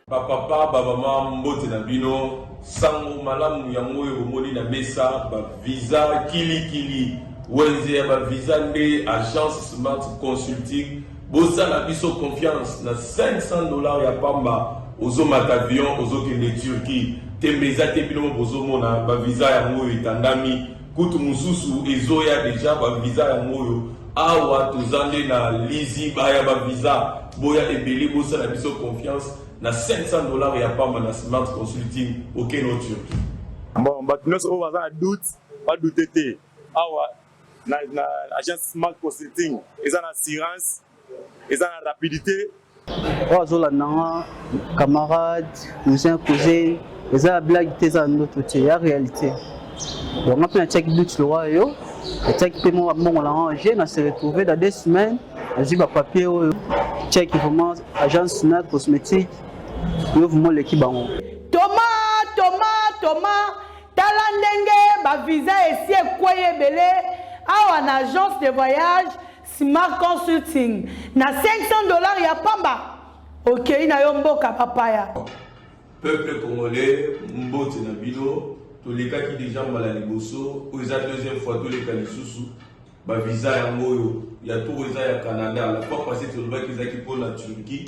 Papa, maman, mbote na bino, sango malamu ya moyo omoni na mesa, ba visa kili, wenze ya ba visa nde agence Smart Consulting, bosa na biso confiance na $500 ya pamba, ozo matavion, ozo kende Turquie, tembeza te bino bozo mona, ba visa ya moyo itandami, kutu mususu ezoya deja ba visa ya moyo, awa tozande na lizi baya ba visa, boya ebeli bosa na biso confiance, na $500 ya pamba na Smart Consulting auquel on Turquie. Bon, bah nous on va avoir doute, pas douter te. Awa na agence Smart Consulting, ils ont assurance, ils ont rapidité. Oh zola nanga camarade, cousin, ils ont blague tes en notre côté, la réalité. Bon, on a fait un check doute le roi yo, le check paiement on l'a rangé, on s'est retrouvé dans 2 semaines, j'ai pas papier check vraiment agence Smart Cosmétique. Thomas, Talandenge, ba visa ici et quoi belé, à une agence de voyage Smart Consulting. Na $500 ya pamba. Ok, na yomboka papaya. Peuple congolais, mbote na bino, tous les cas qui déjà mal à l'ébosso, aux deuxième fois tous les cas les sous ba visa ya moyo, ya tout visa ya Canada, la fois passée tu vois qu'ils ont pour la Turquie.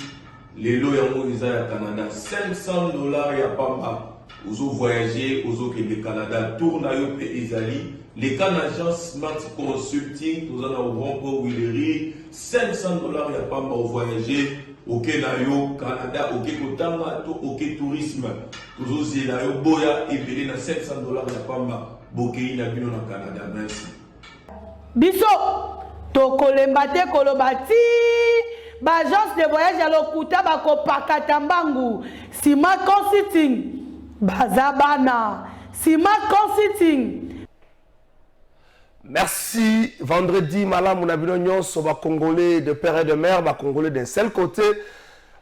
Les lots yango ils à Canada $500 ya pamba ozo voyager ozo ke le Canada tourna yo pe ezali les Canadiens Smart Consulting tous en au grand Willery $500 ya pamba au voyager OK na yo Canada OK kotanga to OK tourisme tous zela yo boya et belé na $500 ya pamba bokei na bino na Canada. Merci biso to kolembate kolobati Agence de voyage à l'Okuta, Bakopakata Mbangu, Smart Consulting, Bazabana, Smart Consulting. Merci. Vendredi, Malam, on a vu nos Congolais de père et de mère, Congolais d'un seul côté.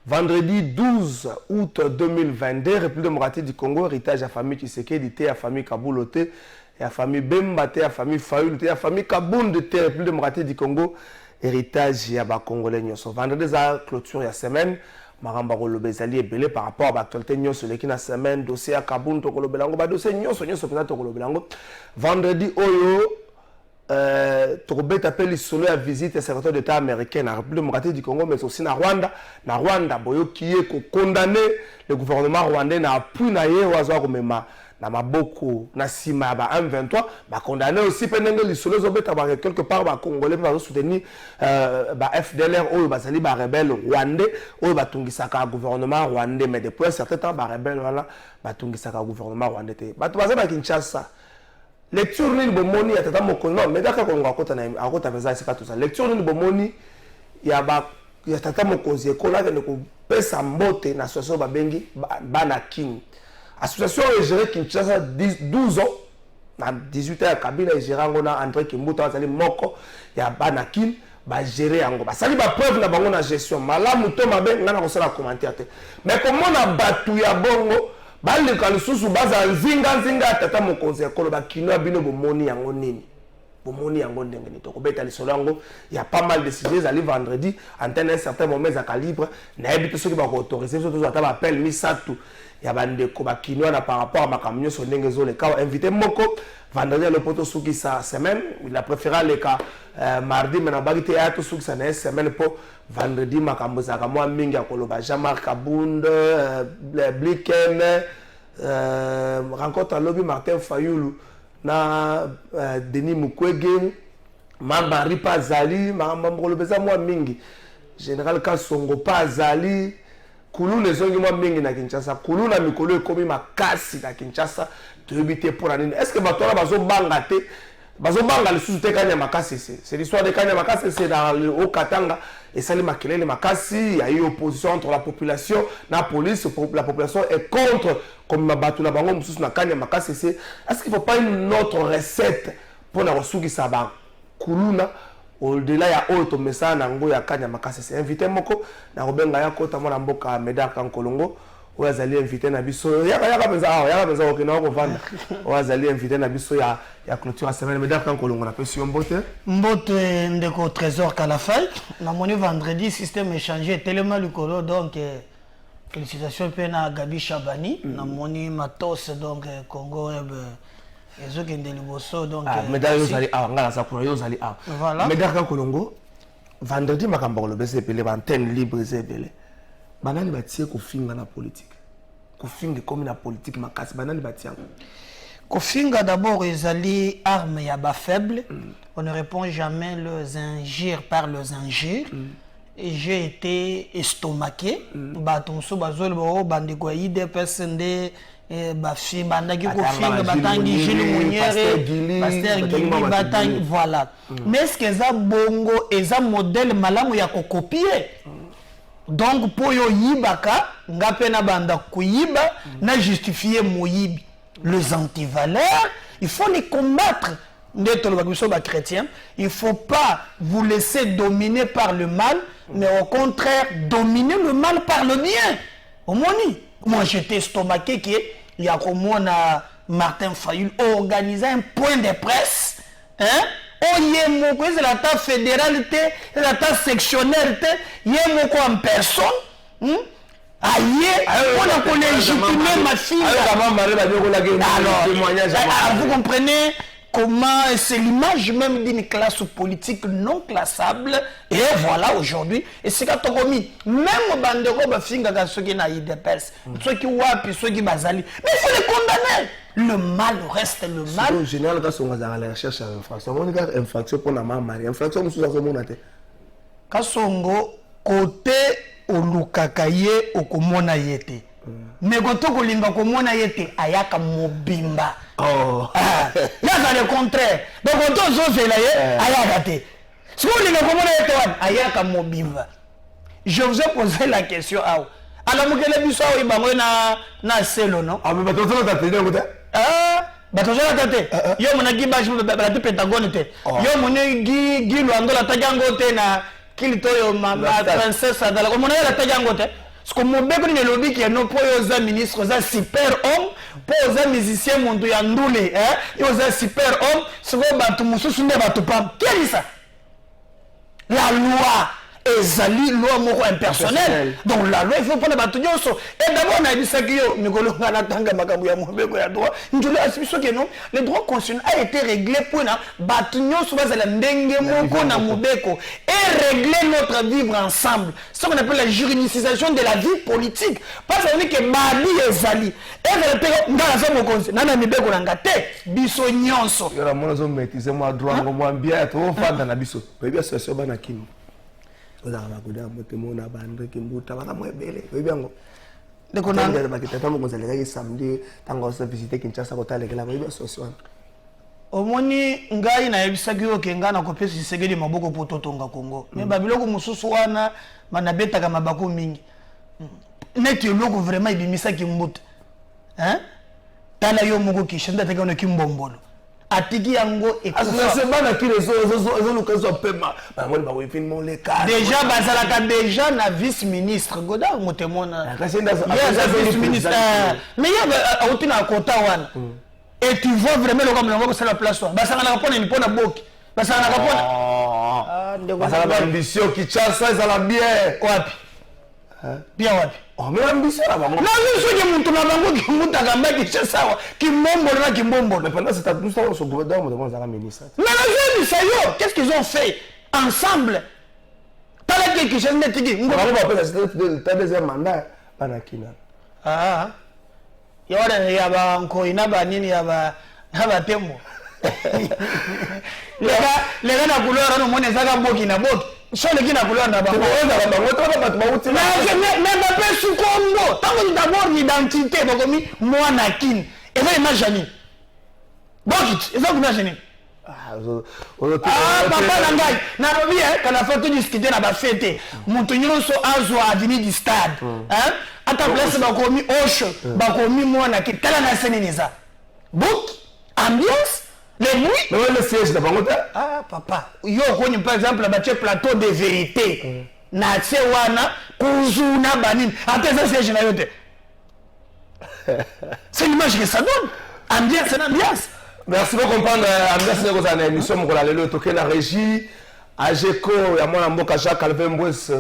Vendredi 12 août 2022, République démocratique du Congo, héritage à la famille Tshisekedi, à la famille Kaboulote, et à la famille Bembate, à la famille Fayoul, et à la famille Kaboun de République démocratique du Congo. Héritage ya ba congolais nyonso vendredi za clôture ya semaine maramba kolobezali ebele par rapport à l'actualité nyonso leki na semaine dossier ya Kabun to kolobelango ba dossier nyonso pena to kolobelango vendredi oyo tokobeta appelé solo ya visite ya secrétaire d'état américain na République démocratique du Congo mais aussi na Rwanda boyo qui est condamné le gouvernement rwandais na appui na ye wazo komema na maboko na sima ba M23 ba condamné aussi pendant les solos obeta ba quelque part ba congolais ba soutenir ba FDLR ou ba sali ba rebelle rwandais ou ba tungisaka gouvernement rwandais mais depuis un certain temps ba rebelle wala ba tungisaka gouvernement rwandais te ba to ba Kinshasa lecture ni bomoni ya tata moko non mais daka kongo akota na akota pesa sika tout ça lecture ni bomoni ya ba ya tata moko zekola ke ko pesa mbote na soso ba bengi bana king. Association est gérée Kinshasa 12 ans, dans 18 ans, Kabila est géré André Kimbuta, Azali Moko, il y a Banakin, bah gérer Ango. Bah ça dit bah preuve la bango na gestion. Malamu to mabe ngana ko sala commentaire. Mais comment na batu ya bongo, bah le kalususu baza zinga tata mo conseil ko ba kino bino bo moni yango nini. Bomoni yango ndenge ni to ko beta le solo yango, il y a pas mal de sujets à vendredi, antenne un certain moment à calibre, na ebite ceux qui ba autoriser surtout ata ba appel misatu. Il y a des gens par rapport à ma camion sur les cas invité Moko vendredi le poteau sous qui sa semaine il a préféré les cas mardi mais na bagité à tout sous ça n'est semaine pour vendredi ma camboza moi minga koloba Jean-Marc Kabund Bliken rencontre à lobby Martin Fayoulou na Denis Mukwege Mamba Ripa Zali Mamba kolobeza moi mingi général Kasongo pas Zali Kulu les ongi moi mingi na Kinshasa Kulu na mikolo ekomi makasi na Kinshasa to ebité pour anine est-ce que batona bazo banga le sous-te kanya makasi c'est l'histoire de kanya makasi c'est dans le haut Katanga et ça les makelele makasi il y a eu opposition entre la population la police la population est contre comme mabatu na bango mususu na kanya makasi c'est est-ce qu'il faut pas une autre recette pour la resuki saba Kuluna au-delà ya auto message nango ya kanya makasi c'est invité moko na robenga ya kota mona mboka Médard Kankolongo oazali invité na biso yaka penza okina ko vanda oazali invité na biso ya clôture à semaine Médard Kankolongo na pesi mbote ndeko trésor Kalafay na moni vendredi système échangé tellement lucolo donc félicitations pe na Gabi Chabani na moni matos donc Congo ezokende liboso donc Médard yozali ngala sa pour yozali voilà Médard Kankolongo vendredi makambo lo bese pele antenne libre zebele banani batie kofinga na politique kofinga comme na politique makasi banani batie kofinga d'abord ezali arme ya ba faible on ne répond jamais leurs injures par leurs injures et j'ai été estomaqué batonso bazol bo bandeko ide persende bafi bandaki kofinga batangi Gilles Mouniere Pasteur Gili batangi voilà mais est-ce que ça bongo eza modèle malamu ya kokopier donc pour yo yibaka ngape na banda kuyiba na justifier moyibi les antivaleurs il faut les combattre chrétien il faut pas vous laisser dominer par le mal mais au contraire dominer le mal par le bien au moni moi j'étais estomaqué que il y a comme Martin Fayul organiser un point de presse hein oyemoko c'est la table fédérale la table sectionnelle yemoko en personne on a légitimer ma fille alors vous comprenez comment c'est l'image même d'une classe politique non classable et voilà aujourd'hui et c'est quand on commis même bandeko bafinga ka ceux qui na IDPS ceux qui wapi ceux qui bazali mais il faut les condamner le mal reste le mal en général quand on va à la recherche d'infraction on regarde infraction pour na mari infraction nous sommes monate kasongo côté olukakaye okomona yete mais quand on kolinga komona yete ayaka mobimba yaka le contraire donc quand on zo zela ye ayaka te si on kolinga komona yete wan ayaka mobimba je vous ai posé la question awo ala mukele biso awo ibango na selo non mais bato ta tete ngota bato zo ta tete yo mona gibaji ba te Pentagone te yo mona gi lwandola ta jango te na kilitoyo mama princesse adala mona ya ta jango te parce que mon bébé ne lobby qui est non pour aux ministres aux super homme pour aux musiciens monde ya ndule et aux super homme ce que batu mususu ne batu pas quel est ça la loi ezali loi moko impersonnelle donc la loi il faut prendre batu nyonso et d'abord on a dit ça que yo mikolo ngana tanga makambo ya mobeko ya droit njulu asibiso que non le droit constitutionnel a été réglé pour na batu nyonso bazala ndenge moko na mobeko et régler notre vivre ensemble ce qu'on appelle la juridicisation de la vie politique parce qu'on dit que babi ezali et le pego ngala za mokonzi nana mibeko na ngate biso nyonso yo la mona zo maîtriser moi droit ngo bien to fanda na biso bebi association bana kini oza makuda motemo na bande kimbuta baka mwebele webiango ndeko na ngale bakitata mo kozaleka ki samedi tango se visiter Kinshasa ko talekela webi association omoni ngai na yebisaki yo ke ngana ko pesi segeli maboko po totonga Congo mais babiloko mususu wana manabetaka mabako mingi neti loko vraiment ibimisa kimbuta hein tala yo moko kishenda teka no kimbombolo atiki yango c'est bana ki les zo lukazo pema ba moni ba wifin mon le cas déjà bazalaka déjà na vice ministre Godard motemona vice ministre mais ya autina kota wana et tu vois vraiment le comme le c'est la place basanga na pona ni pona boki basanga na pona basanga ba ambition ki chasa za la bien wapi bien wapi mais ambition la bango na biso ke muntu na bango ki mutaka mbaki sawa kimbombo na kimbombo mais pendant cette nous sommes au gouvernement de mon ministre mais les gens ça qu'est-ce qu'ils ont fait ensemble tala quelque chose netiki on va pas c'était deuxième mandat bana kina yawada ya ba nko inaba nini ya ba tembo lega na couleur no mone saka boki na boki so le kina couleur na ba mais ba pe su Congo tango d'abord l'identité bokomi mwana kin et ça imagine boki et ça imagine papa na ngai na robi kana fait discuter na ba fête mutu nyonso azwa avenue du stade hein ata place bakomi osho bakomi mwana kin tala na seneniza boki ambiance Les bruits. Mais le siège de Bangote. Ah, papa. Yo, par exemple, le plateau de vérité. Na wana, kuzuna banin. Après ça, siège na yote. C'est l'image que ça donne. Ambiance, c'est l'ambiance. Merci pour comprendre. Ambiance, c'est une émission pour aller le toquer la régie. Ajeko, ya mwana mboka Jacques Calvin Mboues,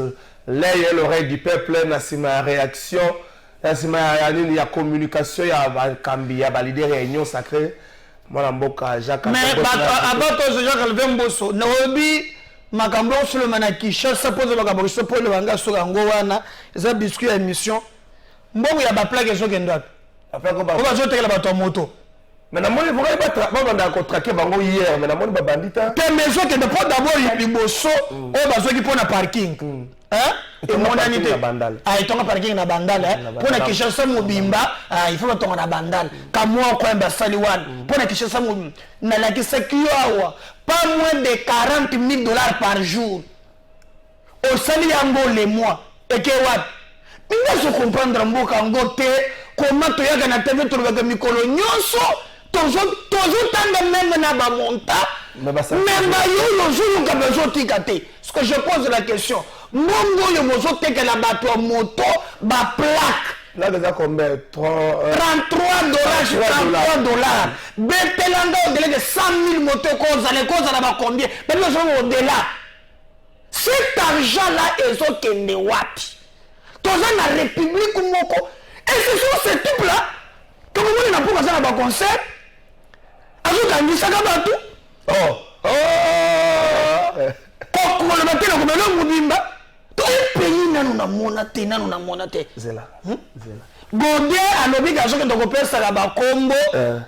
l'œil et l'oreille du peuple, nasima réaction, nasima ya communication, ya kambi, ya validé réunion sacrée. Mwana mboka Jacques Calvin Mboues. Mais abato Jacques Calvin Mboues, naobi makambo sur le manakisha, ça pose makambo sur le wanga sur ango wana, ça biscuit émission. Mbongo ya ba plaque zo kendwa. Après ko ba. On va jeter la bateau moto. Mais na moni voka ba contraquer bango hier, mais na moni ba bandita. Te maison que d'abord ya liboso, o bazo ki pona parking. Hein? Et mon anité. Ah, itonga parking na bandal, hein? Pona Kinshasa mobimba, il faut tonga na bandal. Kamwa ko emba saliwan. Pona Kinshasa mobimba. Na la kisekio awa, pas moins de 40 000 $ par jour. Au sali yango les mois. Et que what? Il faut comprendre mboka ngote comment to yaga na TV to yaga mikolo nyonso toujours tanda même na ba monta même ba yo jour ka besoin tikate. Ce que je pose la question, mongo yo mozo teke la bato moto ba plaque là déjà combien 33 $. Betelanda au-delà de 100 000 motos cause la ba combien? Mais nous sommes au-delà. Cet argent là est au kende wapi? Dans la République moko. Et ce sont ces types là, comme on n'a pas besoin d'un concert, ajoute un disque à batou. Quand on le matin, on a le moudimba. Tout le pays n'a nous monate. C'est là. Gondé à l'obligation que tu peux faire la combo,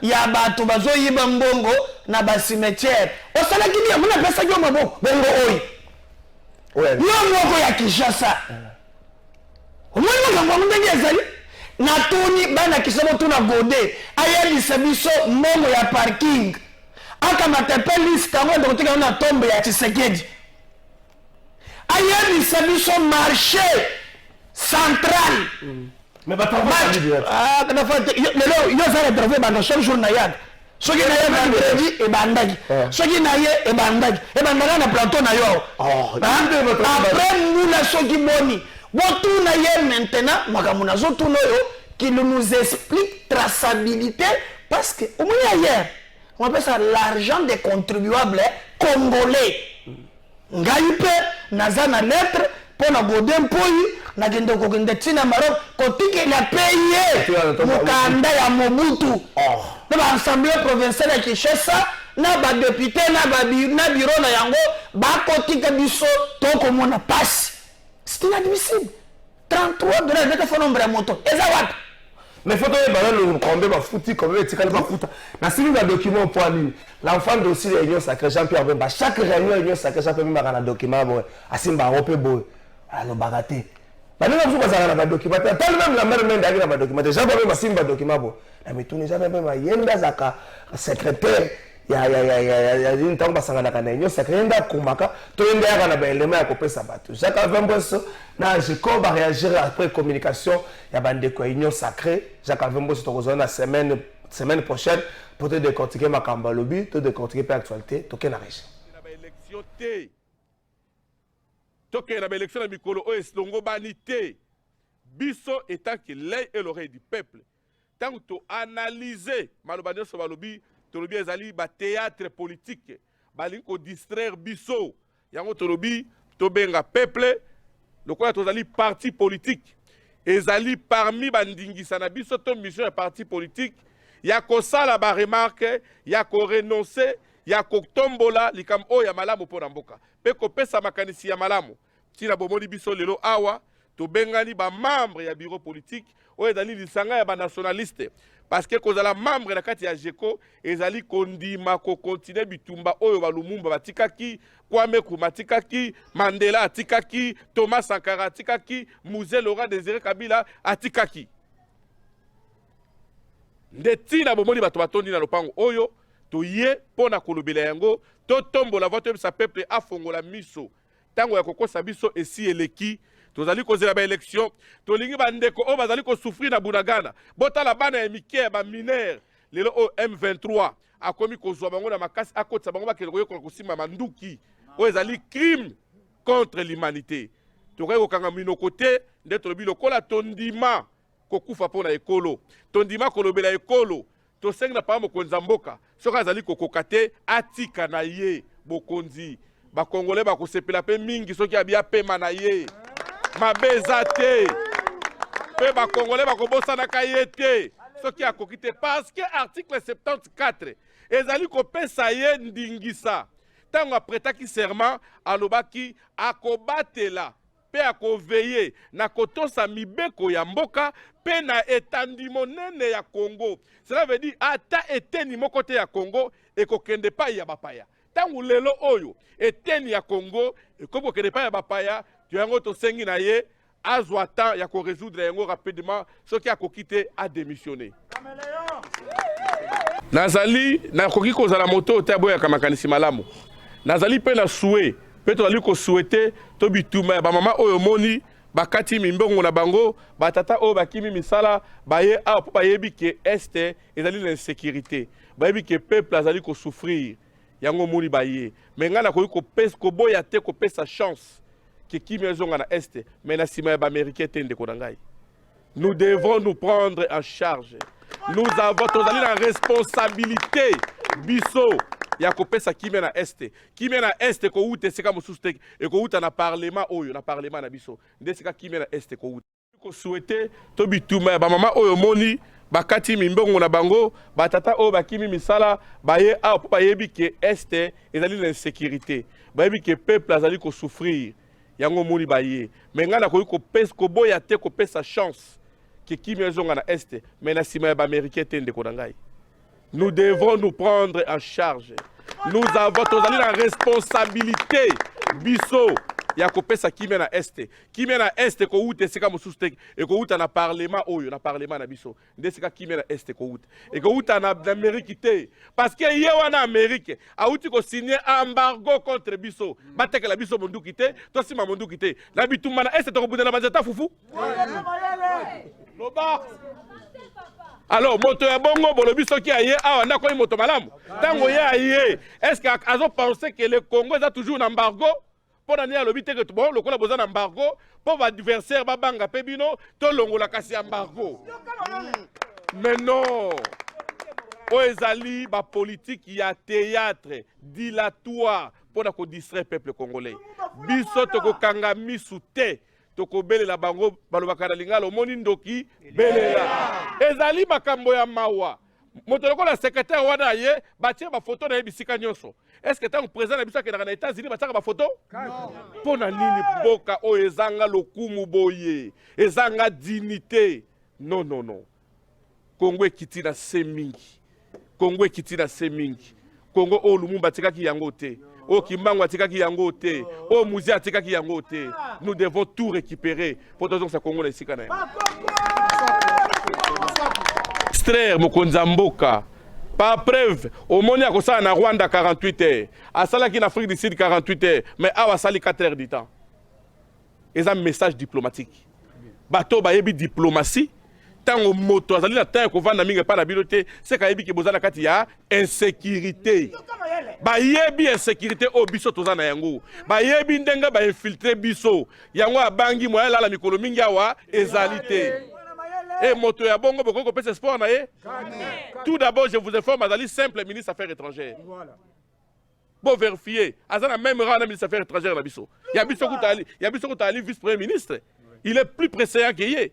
il y a batou bazo yibambongo, na ba cimetière. Au salaire qui dit, on a fait ça comme bon, bongo oi. Non, moi, il y a Kinshasa. Omwana ngombe ngezali na tuni bana kisabo tuna gode ayelisa biso momo ya parking aka matepe liste ngo ndotika na tombe ya Tshisekedi ayelisa biso marché central mais ba travail kana fa lelo yo zara travailler bana chaque jour na yad soki na ye vendredi e bandaki soki na ye e bandaki na plateau na yo après nous la soki boni. Bon, maintenant, qui nous explique traçabilité parce que au moins hier, on appelle ça l'argent des contribuables congolais. Ngaïpe, Nazana lettre, pour la Godin Poyi, Nagendo Kogende Tina Maroc, quand il a payé Mukanda ya Mobutu. Dans l'Assemblée provinciale de Kinshasa, na ba député, na bureau na yango, ba kotika biso, to comme on a passé. C'est inadmissible. 33 $, je fais nombre de motos. Et ça va. Mais il faut que le combien va foutre, combien va foutre. Dans ce document pour aller, l'enfant dossier de l'Union Sacrée Jean-Pierre Bemba, chaque réunion de l'Union Sacrée Jean-Pierre Bemba a un document, Asimba Europe Boy, alors bagaté. Maintenant, vous avez un document, même la mère même a un document, Jean-Pierre Bemba Simba document, mais tout n'est jamais même un Yenda Zaka, secrétaire. Il y a une temps où on a un secret kumaka to ende ya na ba élément ya kopesa bato Jacques Calvin Mboues na Jeko ba réagir après communication ya bande ko union sacrée Jacques Calvin Mboues to kozona na semaine prochaine pour te décortiquer makambo lobby te décortiquer par actualité to na régie na ba élection té to ke na ba élection na mikolo o eslongo banité biso étant que l'œil et l'oreille du peuple tant to analyser maloba nyonso balobi tolobi ezali ba théâtre politique balingi ko distraire biso yango tolobi tobenga peuple lokola tozali parti politique ezali parmi bandingisa na biso to mission ya parti politique ya kosala ba remarque ya ko renoncer ya ko tombola likam o ya malamu pona mboka pe ko pesa makanisi ya malamu tina bomoni biso lelo awa tobengani ba membre ya bureau politique o ezali lisanga ya ba nationaliste. Parce que kozala membre na kati ya Jeko ezali kondima ko continuer bitumba oyo balumumba batikaki Kwame Nkrumah atikaki Mandela atikaki Thomas Sankara atikaki Mzee Laurent Désiré Kabila atikaki ndetina bomoni bato batondi na lopango oyo toye pona kolobela yango to tombola vote sa peuple afongola miso tango ya kokosa biso esi eleki tozali kozela ba élection tolingi bandeko o bazali ko souffrir na Bunagana botala bana ya mike ba mineur lelo o M23 akomi kozwa bango na makasi akotisa bango bakende koyokola kosima manduki oyo ezali crime contre l'humanité. Tokoki kokanga minoko te nde tolobi lokola tondima kokufa mpo na ekolo, tondima kolobela ekolo, tosengi na paa mokonzi ya mboka soki azali kokoka te atika na ye bokonzi. Bakongole bakosepela mpe mingi soki abia pema na ye mabe eza te, mpe bakongole bakobosanaka ye te soki akoki te, parce que article 74 ezali kopesa ye ndingisa ntango apretaki serment alobaki akobatela mpe akoveye na kotosa mibeko ya mboka mpe na etandi monene ya Congo. Cela veut dire ata eteni moko te ya Congo ekokende epai ya bapaya. Tangu lelo oyo eteni ya Congo ekoki kokende epai ya bapaya, to yango tosengi na ye azwa temps ya koresoudre yango rapidement soki akoki te adémissionner. Nazali nakoki kozala moto te aboyaka makanisi malamu. Nazali pe na souhait pe tozali kosouhaite to bituma ya bamama oyo moni bakati mimbongo na bango batata oyo bakimi misala baye awa po bayebi ke este ezali l'insécurité, bayebi ke peuple azali kosouffrir yango moni baye. Me nga nakoki koboya te kopesa chance ke kimi ezonga na este me na nsima ya baaméricain te ndeko na ngai. Nous devons nous prendre en charge. Nous avons tozali na responsabilité biso ya kopesa kimia na este. Kimia na este ko ute seka mosusu te e ko uta na parlement oyo, na parlement na biso. Nde seka kimia na este ko ute. Ko souhaiter to bituma ba mama oyo moni bakati mimbongo na bango, batata oyo bakimi misala baye awa po bayebi ke este ezali l'insécurité. Bayebi ke peuple azali ko souffrir yango moni baye. Me nga nakoki koboya te kopesa chance ke kimia ezonga na este me na nsima ya baaméricain te ndeko na ngai. Nous devons nous prendre en charge. Nous avons tozali na responsabilité biso ya kopesa kimia na este. Kimia na este ko ute seka mosusu te e ko uta na parlement oyo, na parlement na biso. Nde seka kimia na este ko ute. E ko uta na Amérique te. Parce que ye wana Amérique a uti ko signer embargo contre biso. Bateke la biso monduki te, to sima monduki te. Na bituma na este to ko bundela banzata fufu. Loba. Alors, moto ya bongo bolobi soki aye awa na koyi moto malamu. Tango ye aye, est-ce que azo penser que le Congo est toujours en embargo? Pour nani alobi te que bon lokola boza na embargo, pour ba adversaire ba banga pe bino to longola kasi embargo. Mais non. O ezali ba politique ya théâtre dilatoire pour na ko distraire peuple congolais. Biso to ko kanga misu te. Toko bele la bango balobaka na lingala omoni ndoki belela ezali makambo ya mawa moto lokola secrétaire wana ye batie ba photo na bisika nyonso. Est-ce que tant président na bisaka na États-Unis bataka ba photo pour na nini boka o ezanga lokumu boye ezanga dignité? Non non non. Congo ekiti na semingi, Congo ekiti na semingi. Congo o Lumumba tikaki yango te, o Kimbangu atikaki yango te, o Muzi atikaki yango te. Nous devons tout récupérer pour que ce Congo ici quand même. Extraire mokonzi mboka. Par preuve, au Moni a na Rwanda 48 heures, à Salaki en Afrique du Sud 48 heures, mais à Sali 4 heures du temps. Et un message diplomatique. Bateau bayebi diplomatie. Tant moto azali na temps ko vanda mingi pa na bilote c'est kayebi ke bozana kati ya insécurité. Ba yebi insécurité o biso tozana yango. Ba yebi ndenga ba infiltrer biso. Yango abangi moya la mikolo mingi awa ezalité. Et moto ya bongo boko ko pesa sport na ye. Tout d'abord je vous informe azali simple ministre affaires étrangères. Voilà. Bon vérifier, azana même rang na ministre affaires étrangères na biso. Ya biso ko tali vice premier ministre. Il est plus pressé que yé.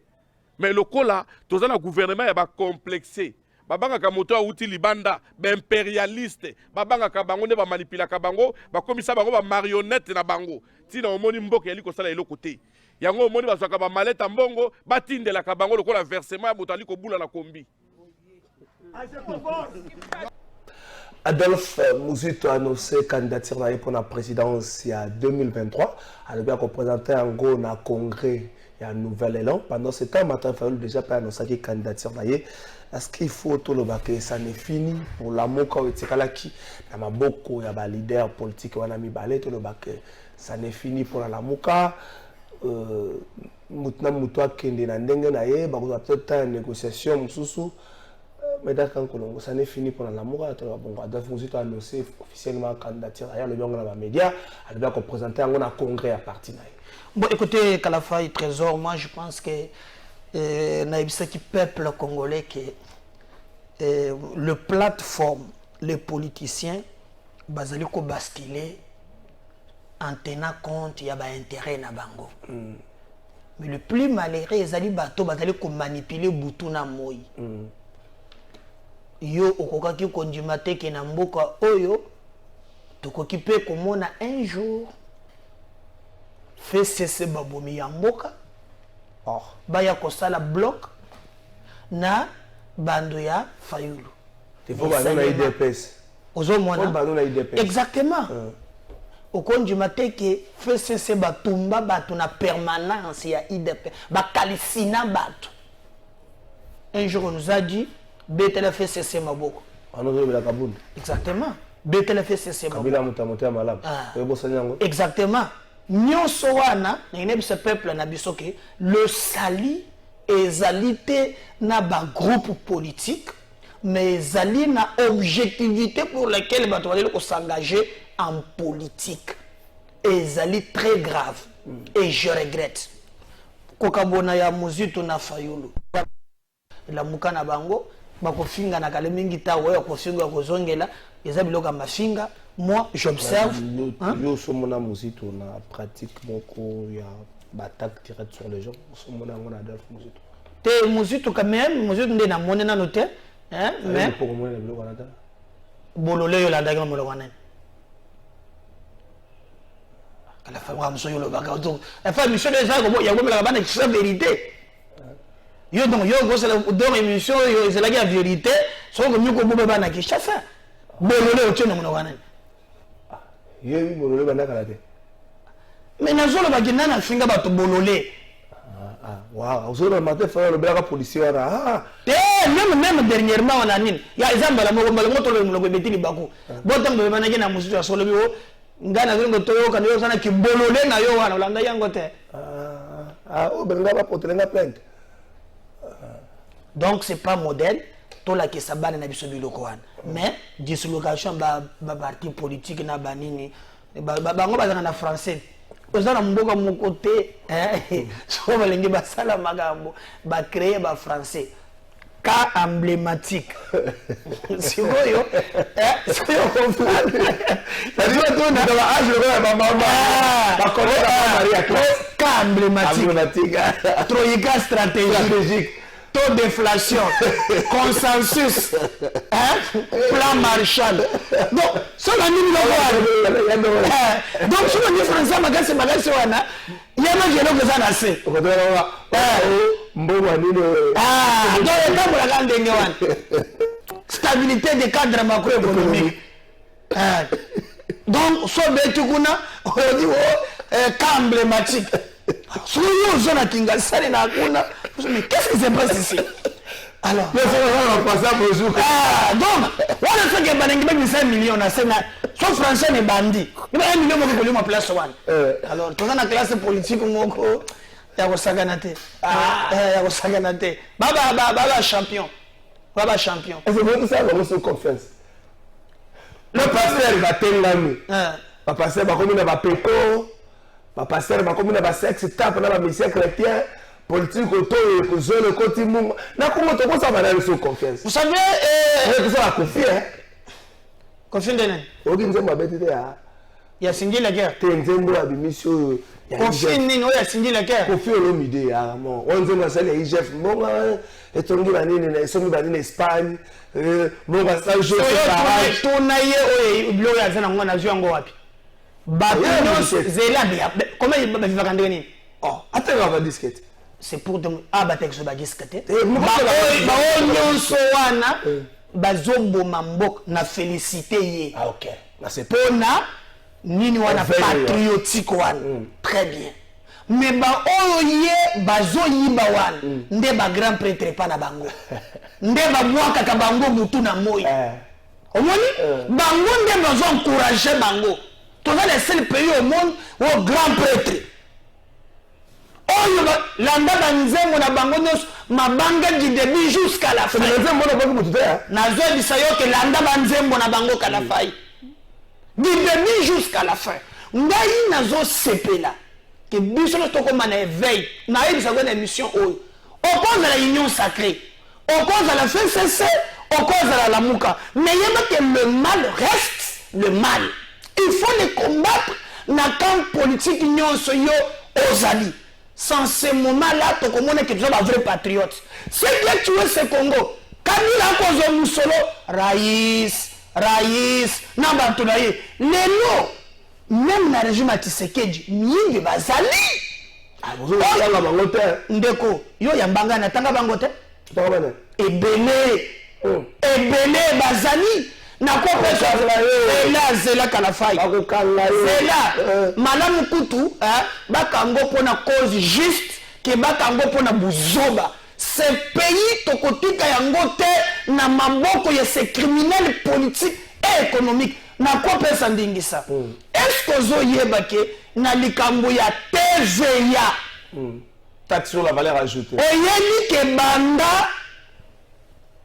Mais le cola, tous le gouvernement est complexé. Babanga kamoto a outil libanda, impérialiste. Babanga kabango ne ba manipula kabango, ba komisa bango ba marionnette na bango. Tina omoni mboka yali ko sala elo côté. Yango omoni ba soka ba maleta mbongo, batinde la kabango le cola versement botali ko bula na kombi. Adolphe Muzito a annoncé candidature pour la présidence il y a 2023. Elle a représenté en gros dans le congrès. Il y a un nouvel élan. Pendant ce temps, maintenant, il fallait déjà pas annoncer qu'il y a une candidature. Est-ce qu'il faut tout le baquet? Ça n'est fini pour la moka ou qui il y a beaucoup de leaders politiques qui ont mis balai tout le baquet. Ça n'est fini pour la moka. Maintenant, moutoua kende na ndenge na ye, bah peut-être une négociation mususu. mais d'accord, ça n'est fini pour l'amour. Vous avez annoncé officiellement la candidature. Il y a le dans les médias. Il y a présenté un congrès à partir. Bon, écoutez, Kalafaï Trésor, moi je pense que Naïbisa qui peuple congolais, que le plateforme, les politiciens, basali ko basculer en tenant compte il y a intérêt na bango. Mais le plus malheureux, ezali bato basali ko manipuler butu na moi. Yo okokaki kondimate ke na mboka oyo tokoki pe komona un jour fait cesser babomi ya mboka. Or baya kosala bloc na bando ya Fayulu. Il faut que nous IDPS. Exactement. Au compte du matin que fait cesser batumba batu na permanence ya IDP. Ba kalisina batu. Un jour on nous a dit Betela fait cesser Maboko. Exactement. Betela fait cesser Maboko. Exactement. Nyonso wana na ce peuple na bisoke le sali ezalité na ba groupe politique mais zali na objectivité pour laquelle bato vont s'engager en politique et zali très grave et je regrette kokabona ya muzitu na Fayulu la mukana bango bakofinga na kale mingi ta oyo kofinga kozongela eza biloka mafinga. Moi j'observe yo somona muzitu na pratique moko ya battaque direct sur les gens somona ngona Adolphe muzitu te muzitu quand même muzitu ndena monena note hein mais pour moi le biloko nata bolole yo la daga mo lokwana kala fa wa mso yo lo baka donc la fa mission des gens ko ya ko la bana c'est vérité yo donc yo go c'est dans émission yo c'est la vérité so ko mi ko bo bana ki chafa bolole o teno mo lokwana yebi bolole bana kala te mais nazolo bagina na finga bato bolole. Wow, vous avez maté faire le blague policier là. Même dernièrement on a nini. Ya exemple la moto le betili baku. Botam be manage na musu ya solo biwo. Ngana ngo toyo kan yo sana ki bolole na yo wana ulanda yango te. O benga ba potelenga plainte. Donc c'est pas modèle to la ke sabana na biso biloko wana. Mais dislocation ba parti politique na banini bango bazana na français. Ozana mboka mokote so balengi basala magambo ba créer ba français cas emblématique sikoyo sikoyo comprendre ça dit tout dans la âge le ba mama ba collègue Maria cas emblématique troïka stratégique taux d'inflation, consensus, plan Marshall. Donc, ça va nous le donc, si on dit français, magasi wana, il y a un génome que ça n'a assez. Donc, il y a stabilité des cadres macroéconomiques. Donc, so betukuna, on dit, cas emblématique. Mais qu'est-ce qui se passe ici? Alors, donc, on a fait que 5 millions, son français n'est bandit. Il y a 1 million de ma place. Alors, tout ça, la classe politique, il y a Saganate. Baba champion. Baba champion. C'est bon, ça, on se confiance. Le pasteur va t'engager. Le pasteur va comme il va péco. Le pasteur va comme il va sexe, tape dans la mission chrétienne. Politique auto et que je le côté mou. Na comment tu ça va dans le confiance. Vous savez vous ça confier hein. Confier de nani? Ogi nzemba betite ya. Ya singi la guerre. Te nzembo ya bimisio ya. Confier nini o ya singi la guerre. Confier lo mide ya mo. On nzemba sala ya IGF mbonga etongi banini na somi banini Espagne. Mbonga sa jeu c'est to na ye o blo ya zana ngona zyo ngo wapi? Ba zela bia. Comment il va vivre quand nini? Oh, attends on va discuter. C'est pour dem abatex ba discuter. Ba nyonso wana bazombo mambok na félicité ye. Ah OK. Na c'est pona nini wana patriotique wana. Très bien. Mais ba oye bazo yiba wana nde ba grand prêtre pa na bango. Nde ba mwaka ka bango mutu na moyi. Omoni bango nde bazo encourager bango. Toza le seul pays au monde où grand prêtre oyo landa banzembo na bango nyonso mabanga du début jusqu'à la fin nazoyebisa yo ke landa banzembo na bango kala fai du début jusqu'à la fin ngai nazosepela ke biso nyonso tokóma na éveil nayebisa ngo na émission oyo okozala union sacrée okozala FCC okozala lamuka mais yeba ke le mal reste le mal il faut le combattre na camp politique nyonso yo ozali. Sans ce moment-là, tu comprends que tu es un vrai patriote. C'est bien que tu es ce Congo. Kabila Kozo Moussolo, Raïs, Nambatoulaye. Les lots, même dans le régime à Tshisekedi, Mingi Bazali. Ndeko, yo yambanga na tanga bangote. Ebele Bazali. Nako pesa zela kalafai zela malamu kutu bakango pona cause juste ke bakango pona buzoba ce pays tokotika yango te na maboko ya ces criminels politiques et économiques nako pesa ndingisa est-ce que zo yeba ke na likambo ya TVA taxe sur la valeur ajoutée oyeli ke banda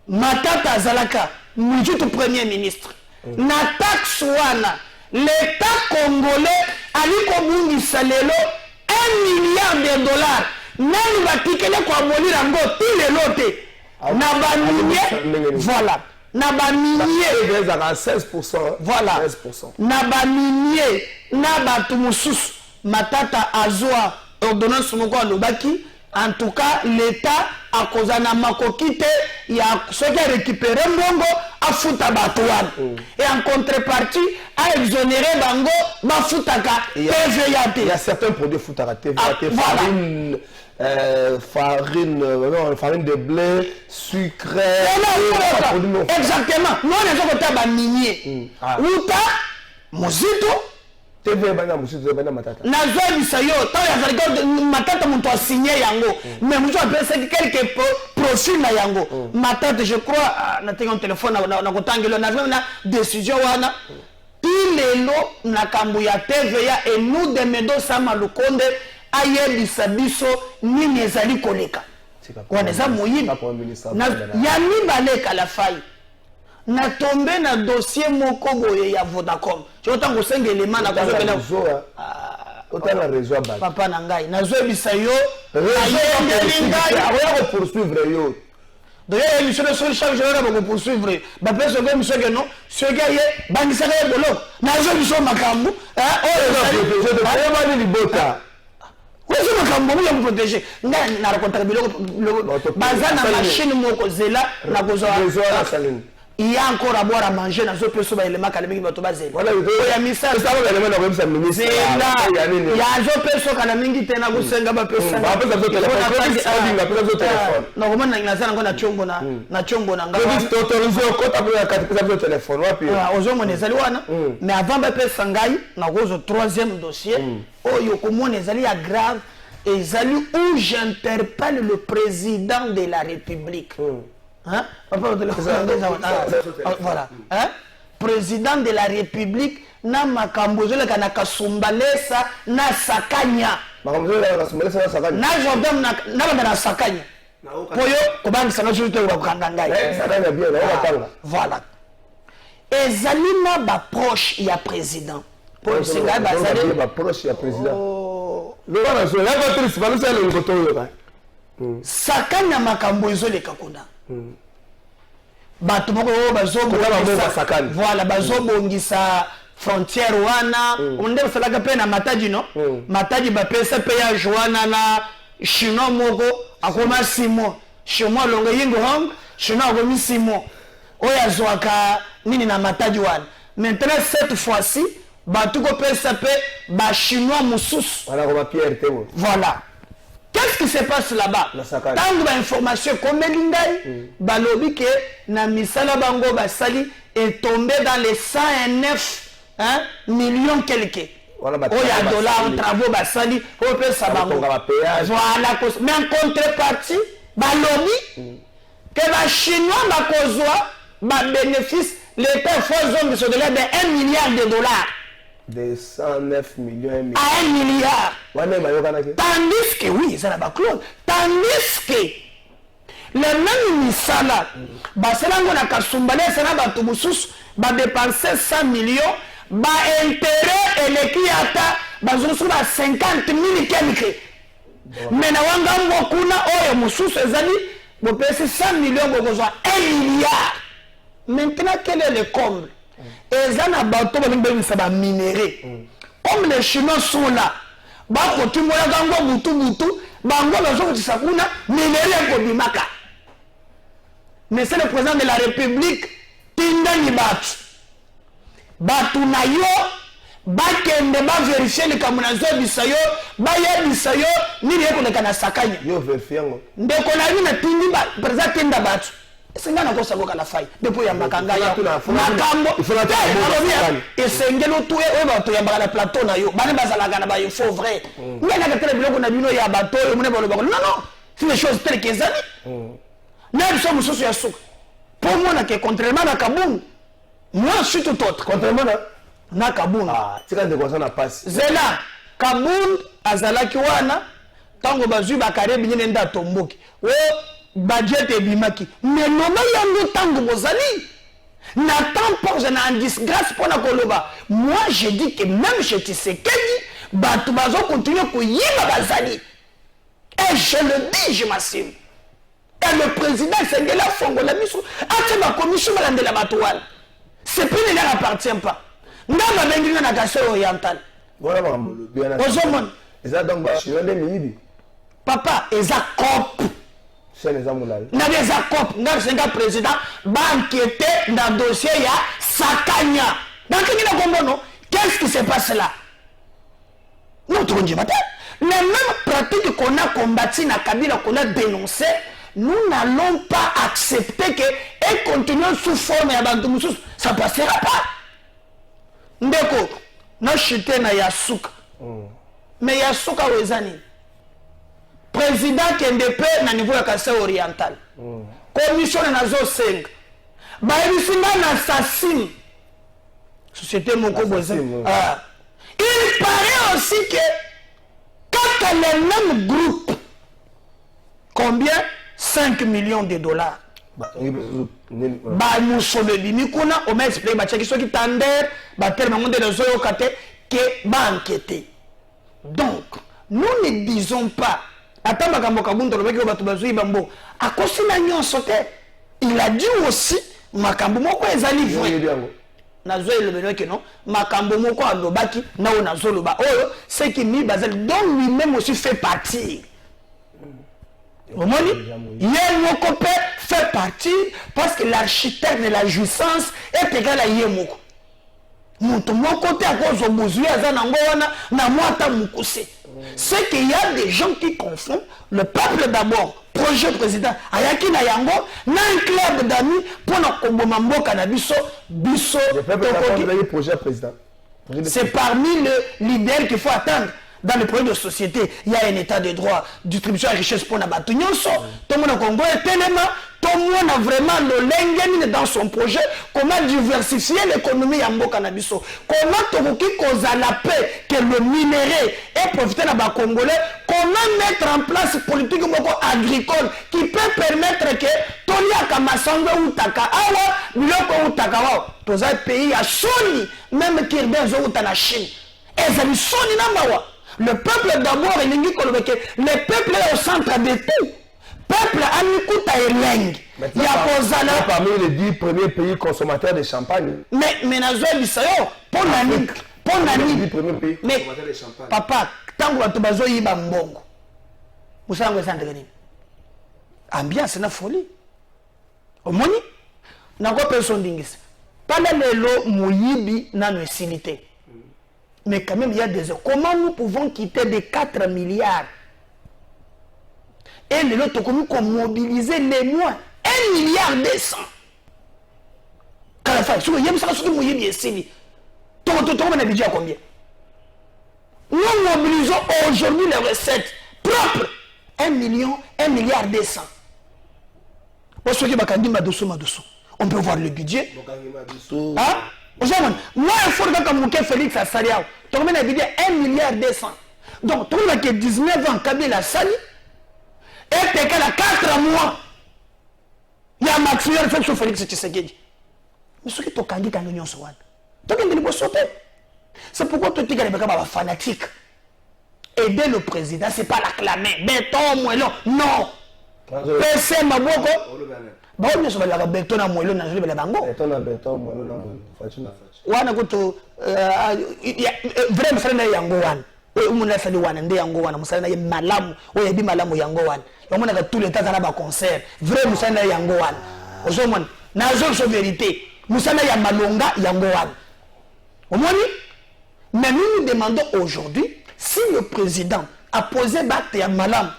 Matata Azalaka Mujutu premier ministre na taxe wana l'état congolais aliko bungisa lelo 1 milliard de dollars nani batikele kwa bolira ngo tilelo te na baminier voilà na baminier à 16% voilà 16%. Na baminier na batu mususu Matata azwa ordonnance moko alobaki. En tout cas, l'État a causé un makokite, il y a ceux qui ont récupéré Mbongo, a foutu Batouane. Et en contrepartie, a exonéré Bango, a foutu TVA. Il y a certains produits foutu TVA, farine de blé, sucre. Exactement. Nous, on est minier. Outa, Mozito. TV bana mususu bana matata nazo bisayo ta ya zalika matata muntu a signé yango mais musu a pensé quelque profil na yango matata je crois na tenga téléphone na kotangelo na na décision wana ilelo na kambu ya TVA et nous demandons ça malukonde ayebisa biso nini ezali koleka wana za moyini ya mibale kala fai na tombé na dossier moko boye ya Vodacom. Je autant que 5 éléments na kozo bela autant la réseau ba. Papa na ngai na zo ebisa yo ayende ngai awa ko poursuivre yo. D'ailleurs émission de sur chaque jour ba ko poursuivre. Ba peso ko émission que non, ce gars yé bangisa ka bolo. Na zo biso makambu, je te vraiment ni libota. Oui, c'est makambu ya protéger. Ngai na raconter biloko bazana machine moko zela na kozo la saline. Il y a encore à boire à manger dans ce peu de éléments qui sont voilà, il y a mis ça, ça va élément dans le ministre. Il y a un peu de choses qui ont été na kusenga ba pesa. Ba pesa zo téléphone. Non, comment na sana ngona chongo na chongo na ngaba. Tu t'autorises au compte après 4 pesa zo téléphone wapi. Ozo mona ezali wana. Mais avant ba pesa ngai na kozo troisième dossier. Oyo komona ezali ya grave et ezali où j'interpelle le président de la République. Hein? Voilà. Hein? Président de la République, na makambozole kana kasumbalesa na sakanya. Makambozole kana kasumbalesa na sakanya. Na Jordan na banda sakanya. Poyo kobangi sana joute wa kanganga. Sakanya bien, na kanga. Voilà. Ezali na ba proche ya président. Pour singa bazali ba proche ya président. Le bana so ya ba triste ba lusa le ngoto yo ba. Sakanya makambozole kakuna. Bato moko bazobongisa voilà bazobongisa frontière wana onde basalaka pe na Matadi no Matadi bapesa pe ya Joana na chinois moko akoma Simon chinois longo yingo hong chinois akomi Simon oya zwaka nini na Matadi wana maintenant cette fois-ci bato ko pesa pe ba chinois mususu voilà comme Pierre Théo voilà. Qu'est-ce qui se passe là-bas? Tant d'informations comme Lingai, balobi que na misala bango basali est tombé dans les 109 millions quelques. Voilà, $, travaux basali, on peut ça bango. Voilà, mais en contrepartie, balobi que les Chinois bakozwa ba bénéfice l'État faut zone de $1 milliard. De 109 millions, 1 milliard. À 1 milliard. Ouais, mais Tandis que, oui, ça n'a pas clause. Tandis que, le même misala, baselango na kasumbale, ça n'a pas tout moussous, va dépenser 100 millions, va intérêt et les kiata, va sur 50 000 quelques. Mais na wanga mwakuna, oye moussous, ezali, vous payez 100 millions, vous besoin 1 milliard. Maintenant, quel est le comble? Et ça n'a pas tout ça va minérer. Comme les Chinois sont là, bah quand tu vois la gango butu, bah on va jouer ça kuna minérer pour bimaka. Mais c'est le président de la République Tinda ni batu na yo bakende ba vérifier le kamunazo bisayo ba ye bisayo ni le ko kana sakanya yo vérifier ndeko na ni na tindi ba président Tinda batu. Senga na kosa boka na fai depuis ya makanga ya makambo esengelo tuye oyo bato ya mbaka na plateau na yo bane bazalaka na ba yo faux vrai ngena ka tele biloko na bino ya bato yo mune balo non non c'est des choses telles que ezali na biso mususu ya suka pour moi na que contrairement na Kaboun moi je suis tout autre contrairement na Kaboun tika de kosa na passe zela Kaboun azalaki wana tango bazui bakare binyene nda tomboki o budget et bimaki mais non yango tango bozali n'attends pas je n'en disgrâce pour la koloba moi je dis que même chez Tshisekedi batu bazo continuer ko yiba bazali et je le dis je m'assume et le président Sengela Fongola miso ate ma commission malande la batouane c'est plus ne leur appartient pas ndama bengi na Kasso oriental voilà mambo bien ozomon eza donc ba chirende miyibi papa eza cop na des accords nga senga président ba enquêter dans dossier ya Sakanya donc il a compris qu'est-ce qui se passe là notre njibata les mêmes pratiques qu'on a combattu na Kabila qu'on a dénoncé nous n'allons pas accepter que et continuer sous forme ya bantu mususu ça passera pas ndeko na chité na Yasuka mais Yasuka wezani président Kendepe na niveau ya Kasso oriental commission na zo 5 ba ebisinga na assassin société moko boza il paraît aussi que quand le même groupe combien 5 millions de dollars ba musolo bimi kuna on m'a expliqué ba cheki soki tander ba tellement monde de zo yoka que ba enquêter donc nous ne disons pas attends makambo kabundo lobeki ko batu bazui bambo akosi na nyonso te il a dit aussi makambo moko ezali vrai na zo elobelo ke non makambo moko alobaki na ona zo loba oyo c'est qui mi bazali donc lui-même aussi fait partie omoni yé moko pe fait partie parce que l'architecte de la jouissance est égal à yé moko mutu moko te akozo bozui aza nango wana na mwata mukuse. C'est qu'il y a des gens qui confondent le peuple d'abord, projet président, ayaki na yango, na un club d'amis pour na koboma mboka na biso, biso, le peuple d'abord, projet président. C'est parmi les leaders qu'il faut attendre. Dans le projet de société, il y a un état de droit, distribution de richesse pour Nabatou Nyonso. Tout le monde a Congo est tellement, tout le monde a vraiment le lengen dans son projet. Comment diversifier l'économie Yambo Cannabiso. Comment Toruki cause la paix, que le minerai et profiter de la Congolais. Comment mettre en place politique agricole qui peut permettre que Tolia Kamasanga ou Takawa, Biloko ou Takawa, tous les pays à Sony, même Kirben ou la Chine. Et ça lui Sony Namawa. Le peuple d'abord, les peuples au centre de tout. Peuple Amikuta et Leng. Il y a parmi les 10 premiers pays consommateurs de champagne. Mais Nazo Bisayo, pour Nani. Mais papa, tant que tu as eu Bambongo, vous savez où c'est ambiance, c'est la folie. Au moni, n'a pas personne d'ingis. Pas le lot mouyibi n'a pas silité. Mais quand même, il y a des heures. Comment nous pouvons quitter des 4 milliards et les autres communes qu'on mobilise les moins 1 milliard 200. Quand la fin, si vous voyez, ça va se mouiller bien ici. Tout le monde a budget à combien? Nous mobilisons aujourd'hui les recettes propres 1 milliard 200. On peut voir le budget. Hein? Moi, il faut que Félix a sali. Tu as 1 milliard 200. Donc, tu as 19 ans, Kabila sali. Et tu as 4 mois. Il y a Maxwell sur Félix Tshisekedi. Mais ce qui est candidat à l'Union Soine. Tu as sauter. C'est pourquoi tu es un fanatique. Aider le président, ce n'est pas l'acclamer. Béton, moellon. Non. PC Maboko. Bon, nous sommes là, béton à moellon, dans le bango. Béton à béton, moellon, wana kuto vrai msana yango wana we umuna sali wana ndi yango wana msana ye malamu we bi malamu yango wana yomona ka tous les temps na ba concert vrai msana yango wana ozomona na zo so vérité msana ya malonga yango wana omoni. Mais nous demandons aujourd'hui si le président a posé l'acte ya malamu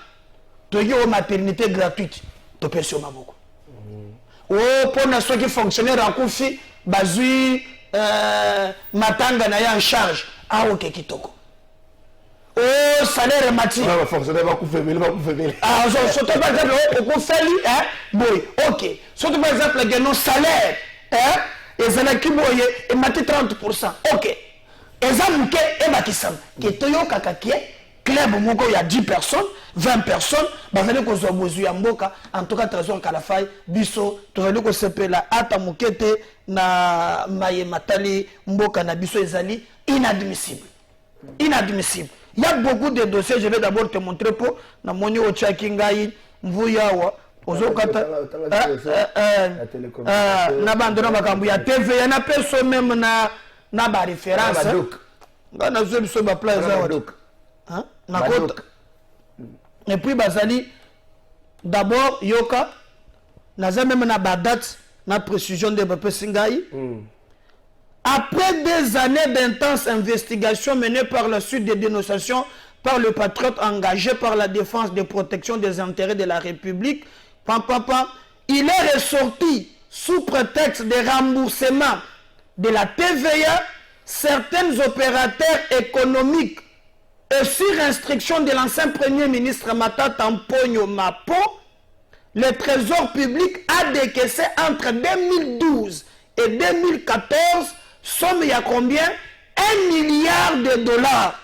to yo maternité gratuite to pension maboko oh pour na ceux qui fonctionnaire en confi bazui matanga na ya en charge ah ok kitoko oh salaire mati va fonctionner va couper ah surtout par exemple au feli hein boy ok surtout par exemple que nos salaires hein et ça qui boye et mati 30% ok et ça muke et bakisam que toyo kakakie club moko ya 10 personnes 20 personnes bazali ko zo bozu ya mboka en tout cas trésor kalafai biso tozali ko sepela ata mukete na maye matali mboka na biso ezali inadmissible. Inadmissible. Il y a beaucoup de dossiers, je vais d'abord te montrer pour na moni o chakingai mvuyawa ozokata na bandona makambu ya TV ya na perso même na ba référence ngana zo biso ba plaza wa hein na kota. Et puis bazali d'abord yoka naza même na ba date na précision de Bapé Singaï. Après des années d'intenses investigations menées par la suite des dénonciations par le patriote engagé par la défense des protections des intérêts de la République, il est ressorti sous prétexte de remboursement de la TVA certains opérateurs économiques et sur instruction de l'ancien premier ministre Matata Mponyo Mapo. Le trésor public a décaissé entre 2012 et 2014, somme il y a combien? 1 milliard de dollars.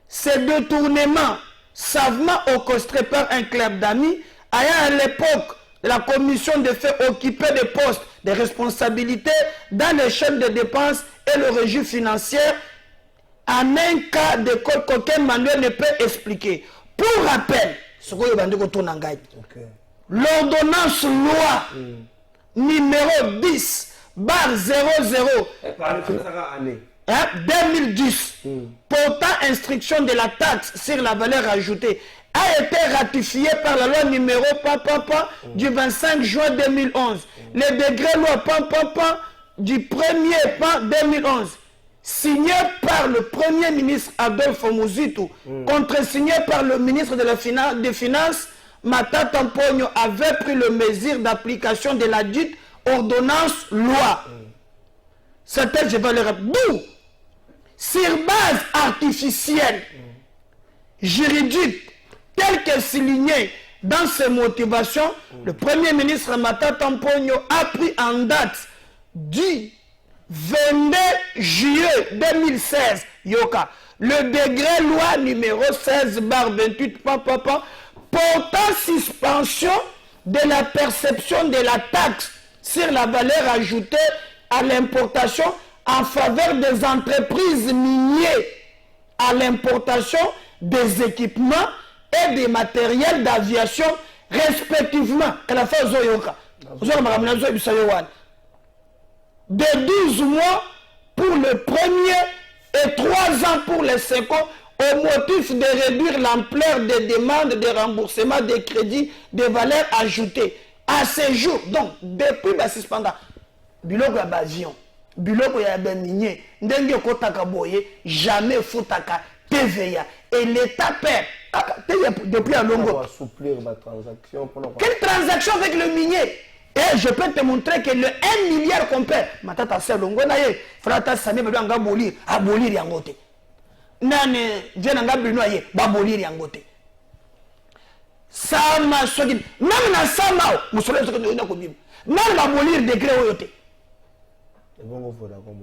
Ces détournements, savamment orchestrés par un club d'amis, ayant à l'époque la commission des faits occupée des postes de responsabilité dans les chaînes de dépenses et le régime financier, en un cas de code qu'aucun manuel ne peut expliquer. Pour rappel, ce que vous tourne en gagne. L'ordonnance loi numéro 10 bar 00 2010 portant instruction de la taxe sur la valeur ajoutée a été ratifiée par la loi numéro du 25 juin 2011. Le décret loi du 1er 2011 signé par le premier ministre Adolphe Muzitu contresigné par le ministre des Finances Matata Mponyo avait pris le mesure d'application de la dite ordonnance loi. C'était, je vais le répéter, d'où, sur base artificielle, juridique, telle que soulignée dans ses motivations, le premier ministre Matata Mponyo a pris en date du 22 juillet 2016, Yoka, le décret loi numéro 16 bar 28 portant suspension de la perception de la taxe sur la valeur ajoutée à l'importation en faveur des entreprises minières, à l'importation des équipements et des matériels d'aviation respectivement. De 12 mois pour le premier et 3 ans pour le second, au motif de réduire l'ampleur des demandes de remboursement des crédits de valeur ajoutée. À ce jour, donc, depuis la suspension, biloko ya bavion, biloko ya minier, ndenge kotaka boye, jamais foutaka TVA. Et l'État perd. Depuis un long moment. Quelle transaction avec le minier? Et je peux te montrer que le 1 milliard qu'on perd, matata c'est longo na ye, frata sami bebe anga abolir yangote. Nane jena nga bino ye, babolir yangote. Sama soki, même na sama musolo soki na ko bim. Même babolir décret oyote. bon faut d'accord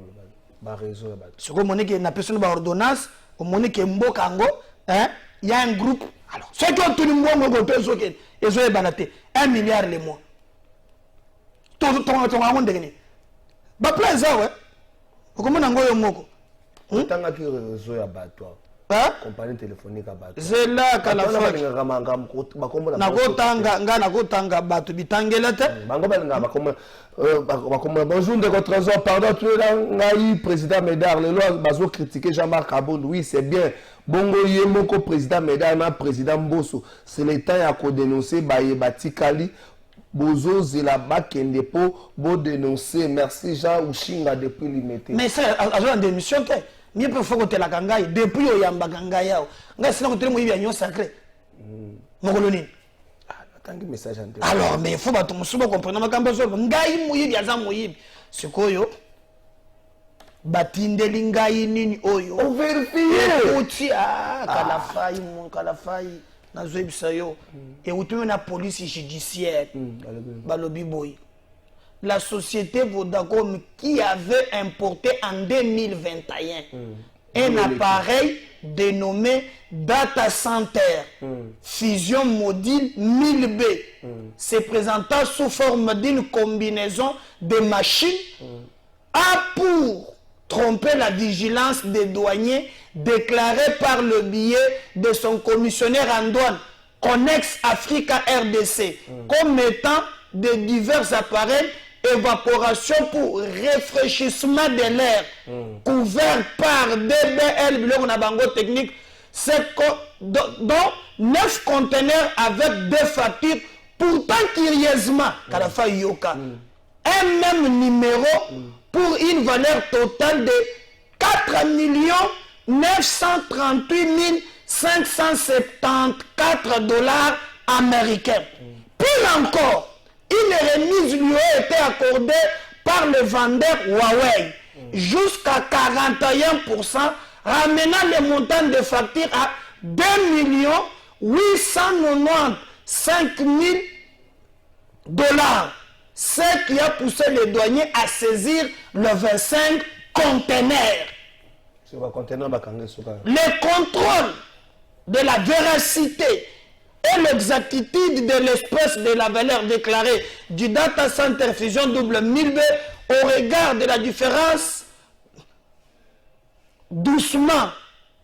ba réseau ya bato ce que monique na personne ba ordonnance o monique mboka ngo hein il y a un groupe alors ce que tout le monde go to so ke ezo e banate 1 milliard le mois to ngo ndengene ba plan ça ouais okomona ngo yo moko tanga ki réseau ya bato compagnie téléphonique à bato zela kala nakotanga bato bitangela te bango balinga bakoma bonjour de votre trésor pardon tu es là ngai président Médard le loi bazo critiquer Jean-Marc Abound oui c'est bien bongo yemoko président Médard na président Mbosso c'est le temps à dénoncer baye batikali bozo zela bakende po bo dénoncer merci Jean Ushinga depuis limité mais ça a démission te ni peut faut que la kangai depuis o yamba kangai yao ngai sina ko tele mo yibi anyo sacré mokoloni tangi message ante alors mais faut ba to musuba comprendre makambo so ngai mo yibi aza mo yibi sikoyo batindeli ngai nini oyo on vérifier uti kala fai na zoebisa yo et utume na police judiciaire balobi boy. La société Vodacom qui avait importé en 2021 un appareil dénommé Data Center Fusion Module 1000B se présentant sous forme d'une combinaison de machines a pour tromper la vigilance des douaniers déclaré par le biais de son commissionnaire en douane Connex Africa RDC comme étant de divers appareils évaporation pour rafraîchissement de l'air couvert par DBL biloko na bango technique dont 9 conteneurs avec 2 factures pourtant curieusement kalafa yoka un même numéro pour une valeur totale de 4 938 574 dollars américains. Pire encore, une remise lui a été accordée par le vendeur Huawei jusqu'à 41%, ramenant le montant de facture à 2 895 000 dollars, ce qui a poussé les douaniers à saisir le 25 conteneurs. Le contrôle de la véracité et l'exactitude de l'espèce de la valeur déclarée du Data Center Fusion double 1000B au regard de la différence doucement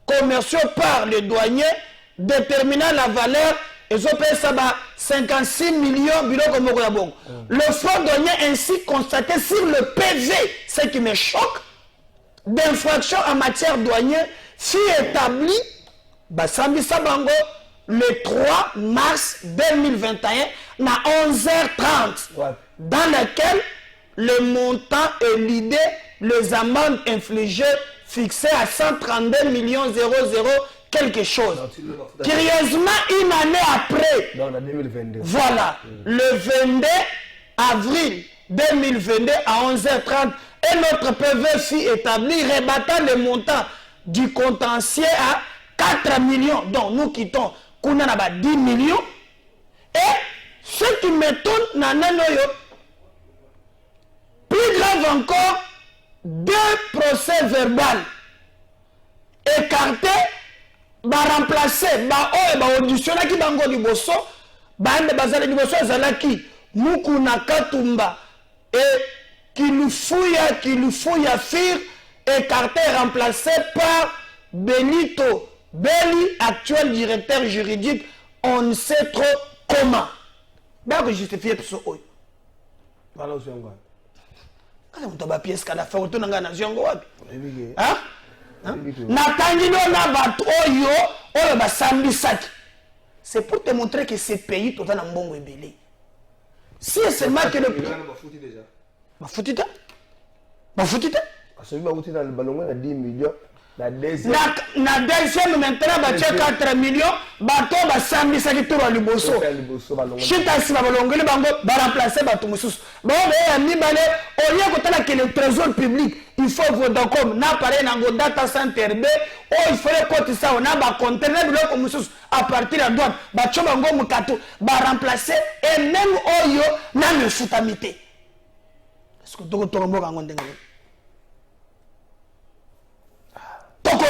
commerciaux par les douaniers déterminant la valeur et 56 millions le fonds douanier ainsi constaté sur le PV, ce qui me choque, d'infraction en matière douanière fut établi Basambi Sabango le 3 mars 2021 à 11h30 dans lequel le montant est l'idée les amendes infligées fixées à 132 000 quelque chose. Curieusement, une année après, voilà, le 22 avril 2022 à 11h30, et notre PV fut établi rebattant le montant du contentieux à 4 millions. Donc nous quittons Kounanaba 10 millions. Et ce qui m'étonne, plus grave encore, 2 procès verbaux écartés, remplacés, auditionné qui bango du bosso, bande bazale du bosso zalaki, Mukuna Katumba et Kilufouya Fir, écarté remplacé par Benito Belli, actuel directeur juridique, on ne sait trop comment. Bien que justifier pour ce. Voilà, c'est un gars. Quand on a pièce qu'à la fin, on a un ziongo. Hein? Natangino na batoyo, oyo basambi saki. C'est pour te montrer que ce pays tout en bon ébélé. Si c'est seulement que le. Bafutita? Bafutita? Parce que bafutita dans le ballon, il a 10 millions. La deuxième maintenant, il y a 4 millions. Bato basambi saki tout à liboso. Chita si babalongeli bango ba remplacer bato mususu. Ba ni balé au lieu que le trésor public, il faut Vodacom na paré na Data Center B, il fallait que ça on a ba conteneur bloc mususu à partir de droite, ba choba ngo mukato, ba remplacer et même oyo na le futamité. Est-ce que tu as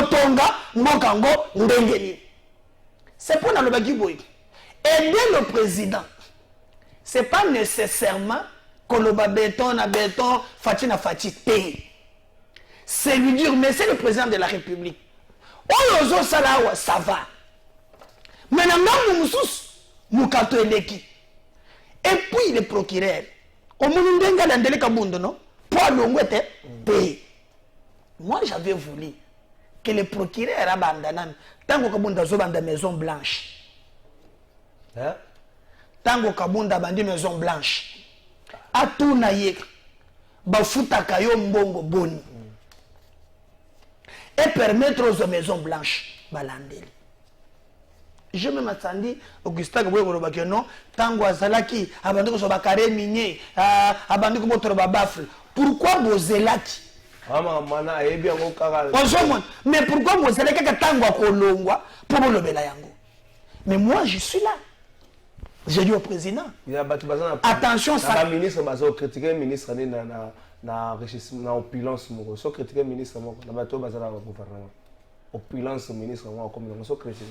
kotonga mbokango ndengeni. C'est pour le Bagiboui. Aider le président, c'est pas nécessairement que le béton na béton, fatina fatité. C'est lui dire, mais c'est le président de la République. Oh, yozo salawa, ça va. Maintenant, nous sommes eleki. Et puis le procureur, au Moundenga l'andele kabundo, non? Pour l'ongwete, paye. Moi, j'avais voulu que le procureur abandonne. Tango kabunda zo banda Maison Blanche. Hein? Tango kabunda bandi Maison Blanche. Atuna ye bafuta kayo mbongo boni. Et permettre aux Maisons Blanches balandeli. Je me m'attendais Augustin Kaboué que non, tango azalaki abandi ko so bakare minier, abandi ko botoro ba bafle. Pourquoi bozelaki? Mais pourquoi vous allez que tango kolongwa pour le belayango? Mais moi je suis là. J'ai dit au président. Attention ça. Le ministre bazo critiquer ministre na richissement na opulence mo. So critiquer ministre mo na bato bazala gouvernement. Opulence ministre mo comme so critiquer.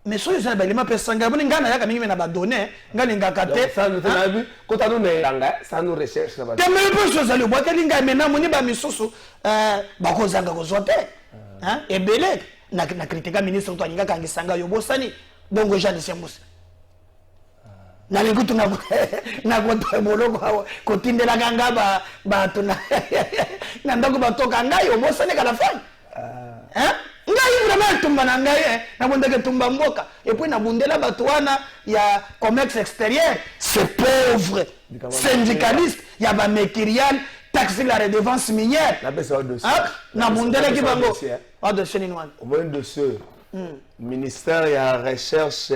Mais so yesa balima pesanga boni ngana yaka mingi na ba donner ngani ngakate. Ça nous a vu quand on est langa ça nous recherche là-bas. Te me po so zali bo telinga mena moni ba misusu ba ko zanga ko zote. Hein? Et belé na critiquer ministre to anyanga kangisanga yo bosani bongo Jean de Sembusi. Na likutu na kwa boloko ko tindela ganga ba tuna na ndako batoka ngayo bosani kala fanya. Hein? Ngai vraiment tumba na ngai na bondeke tumba mboka et puis na bundela batuana ya commerce extérieur c'est pauvre syndicaliste ya ba mécérial taxe la redevance minière na besa dossier na bundela ki bango a dossier ni wan au moins dossier ministère ya recherche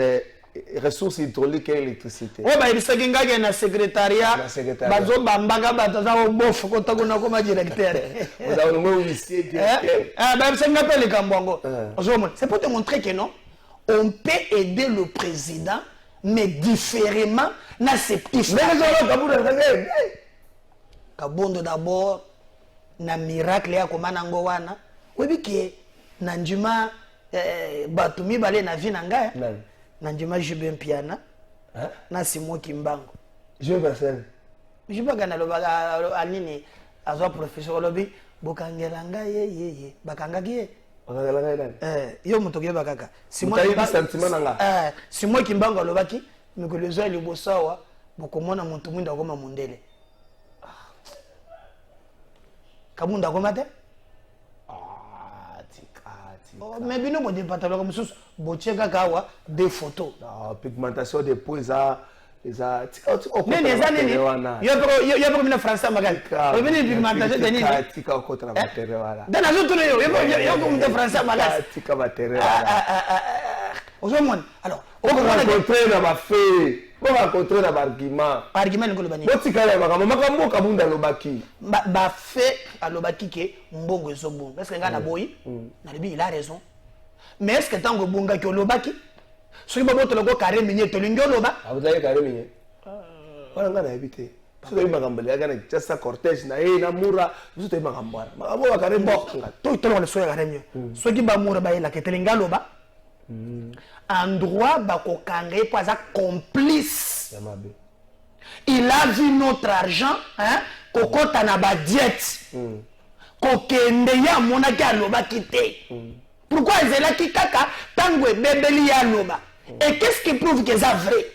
ressources hydrauliques et électricité. Oh bah il s'est gagné na secrétariat. Bazo bambaga bataza bof ko takuna ko ma directeur. Vous avez le huissier directeur. Ah bah c'est ngapé le kambongo. C'est pour te montrer que non, on peut aider le président mais différemment na ses petits. Mais Kabondo d'abord na miracle ya komana ngo wana. Webi ki na njuma batumi bale na vie na nga. Nanjima Jubin Piana, na Simo Kimbango. Je vais passer. Je vais gagner le baga Anini, à son professeur Lobby, Bokangelanga ye, Bakanga ye. Yo Motoge Bakaka. Simo Kimbango Lobaki, mais que les oeils le bossawa, Bokomona Montumunda Goma Mundele. Kamunda Gomate? Mais bien nous des pantalons comme ça, bocheka kawa des photos. Pigmentation des peaux ça mais les années yo pour le français magal. On vient pigmentation de ni. Tika okota na batterie wala. Dans la zone yo pour le français magal. Tika batterie wala. Ozomon. Alors, on va rencontrer na ba fait. On va rencontrer na ba argument. Argument ngolo bani. Botika la makambo kabunda lobaki. Ba fait à lobaki ke mbongo ezobonga. Parce que ngana boyi na lebi il a raison. Mais est-ce que tango bonga ki lobaki? Soki ba boto loko carré minier to lingo loba. Vous avez carré minier. Wala ngana éviter. Soki makambo ya gana just cortège na na mura, vous êtes makambo. Makambo ba carré mbonga. To to le soya carré minier. Soki ba mura ba ila ke telinga loba. En droit, Bakokangé pas un complice. Il a vu notre argent, hein, Koko Tanaba diète. Kokende ya monaki aloba quitté. Pourquoi ils sont là qui kaka tangwe bebeli ya loba? Et qu'est-ce qui prouve que c'est vrai?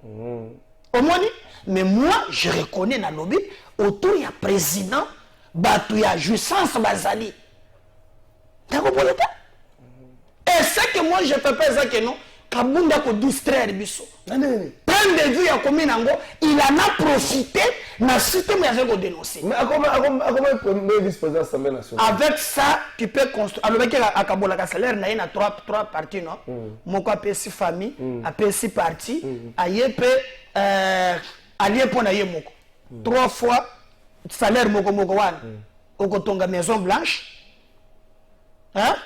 Au moins, mais moi je reconnais na lobby autour il y a président, batu ya jouissance bazali. T'as compris? Et ce que moi je peux pas ça que non, Kabunda ko distraire biso. Prendre de vue à commune Nango, il en a profité, na système il a dénoncé. Mais comment premier vice-président Assemblée nationale? Avec ça, tu peux construire. Alors avec à Kabola ka salaire na ina trois parties non. Moko apesi famille, apesi parti, ayepe allié pour na yemoko. 3 fois salaire moko wana. Okotonga Maison Blanche. Hein?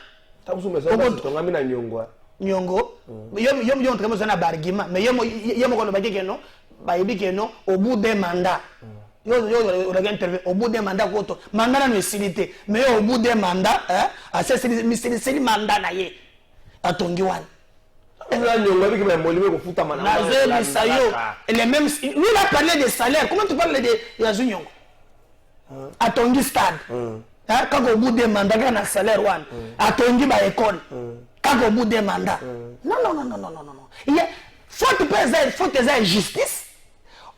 Nyongo yo entre moi na argument mais yo ko lo bakeke non ba yebi ke non au bout d'un mandat on a intervenu au bout d'un mandat mandat n'est silité mais au bout d'un mandat à c'est mandat naie à Tongiwan les mêmes lui il a parlé des salaires. Comment tu parles de Yazunion à Tongi stade quand au bout d'un mandat il y a un salaire à Tongi ba école quand au bout d'un mandat non il y a faut que justice.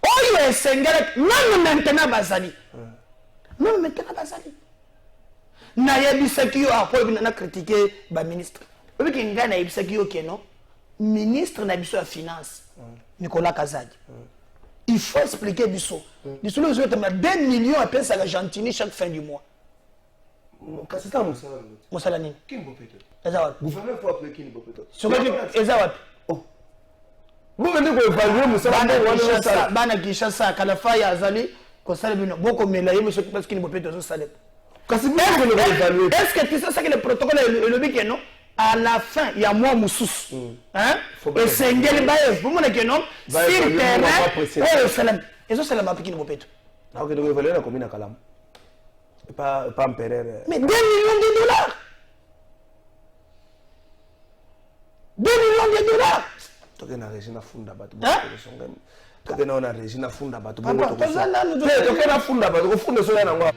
Oh, il est même maintenant Bazali. Même maintenant Bazali. N'a bisaki yo après na critiquer ba ministre. Parce que ngana bisaki yo keno ministre na biso ya finance Nicolas Kazadi. Il faut expliquer biso. Biso le 2 millions à payer ça Argentine chaque fin du mois. Kasita Musala nini? Kimbo peto. Ezawa. Gouvernement faut appeler Kimbo peto. Sur Ezawa. Vous venez pour évaluer Moussa Bana Kishasa, Kalafa ya Azali, Kosale Bino, Boko Melaye, monsieur parce qu'il ne peut pas être salé. Est-ce que tu sais ça que le protocole est le bic non? À la fin, il y a moi Moussous. Hein? Et c'est Ngeli Bayev, vous m'avez dit non? Sur terrain, oh, salam. Et ça, c'est la map qui ne peut pas être. Donc, il évaluer la commune à Kalam. Pas un pérère. Mais 2 millions de dollars! 2 millions de dollars! Toke na Regina Funda batu toke na Regina Funda batu toke na Funda batu ko funda so yana ngwa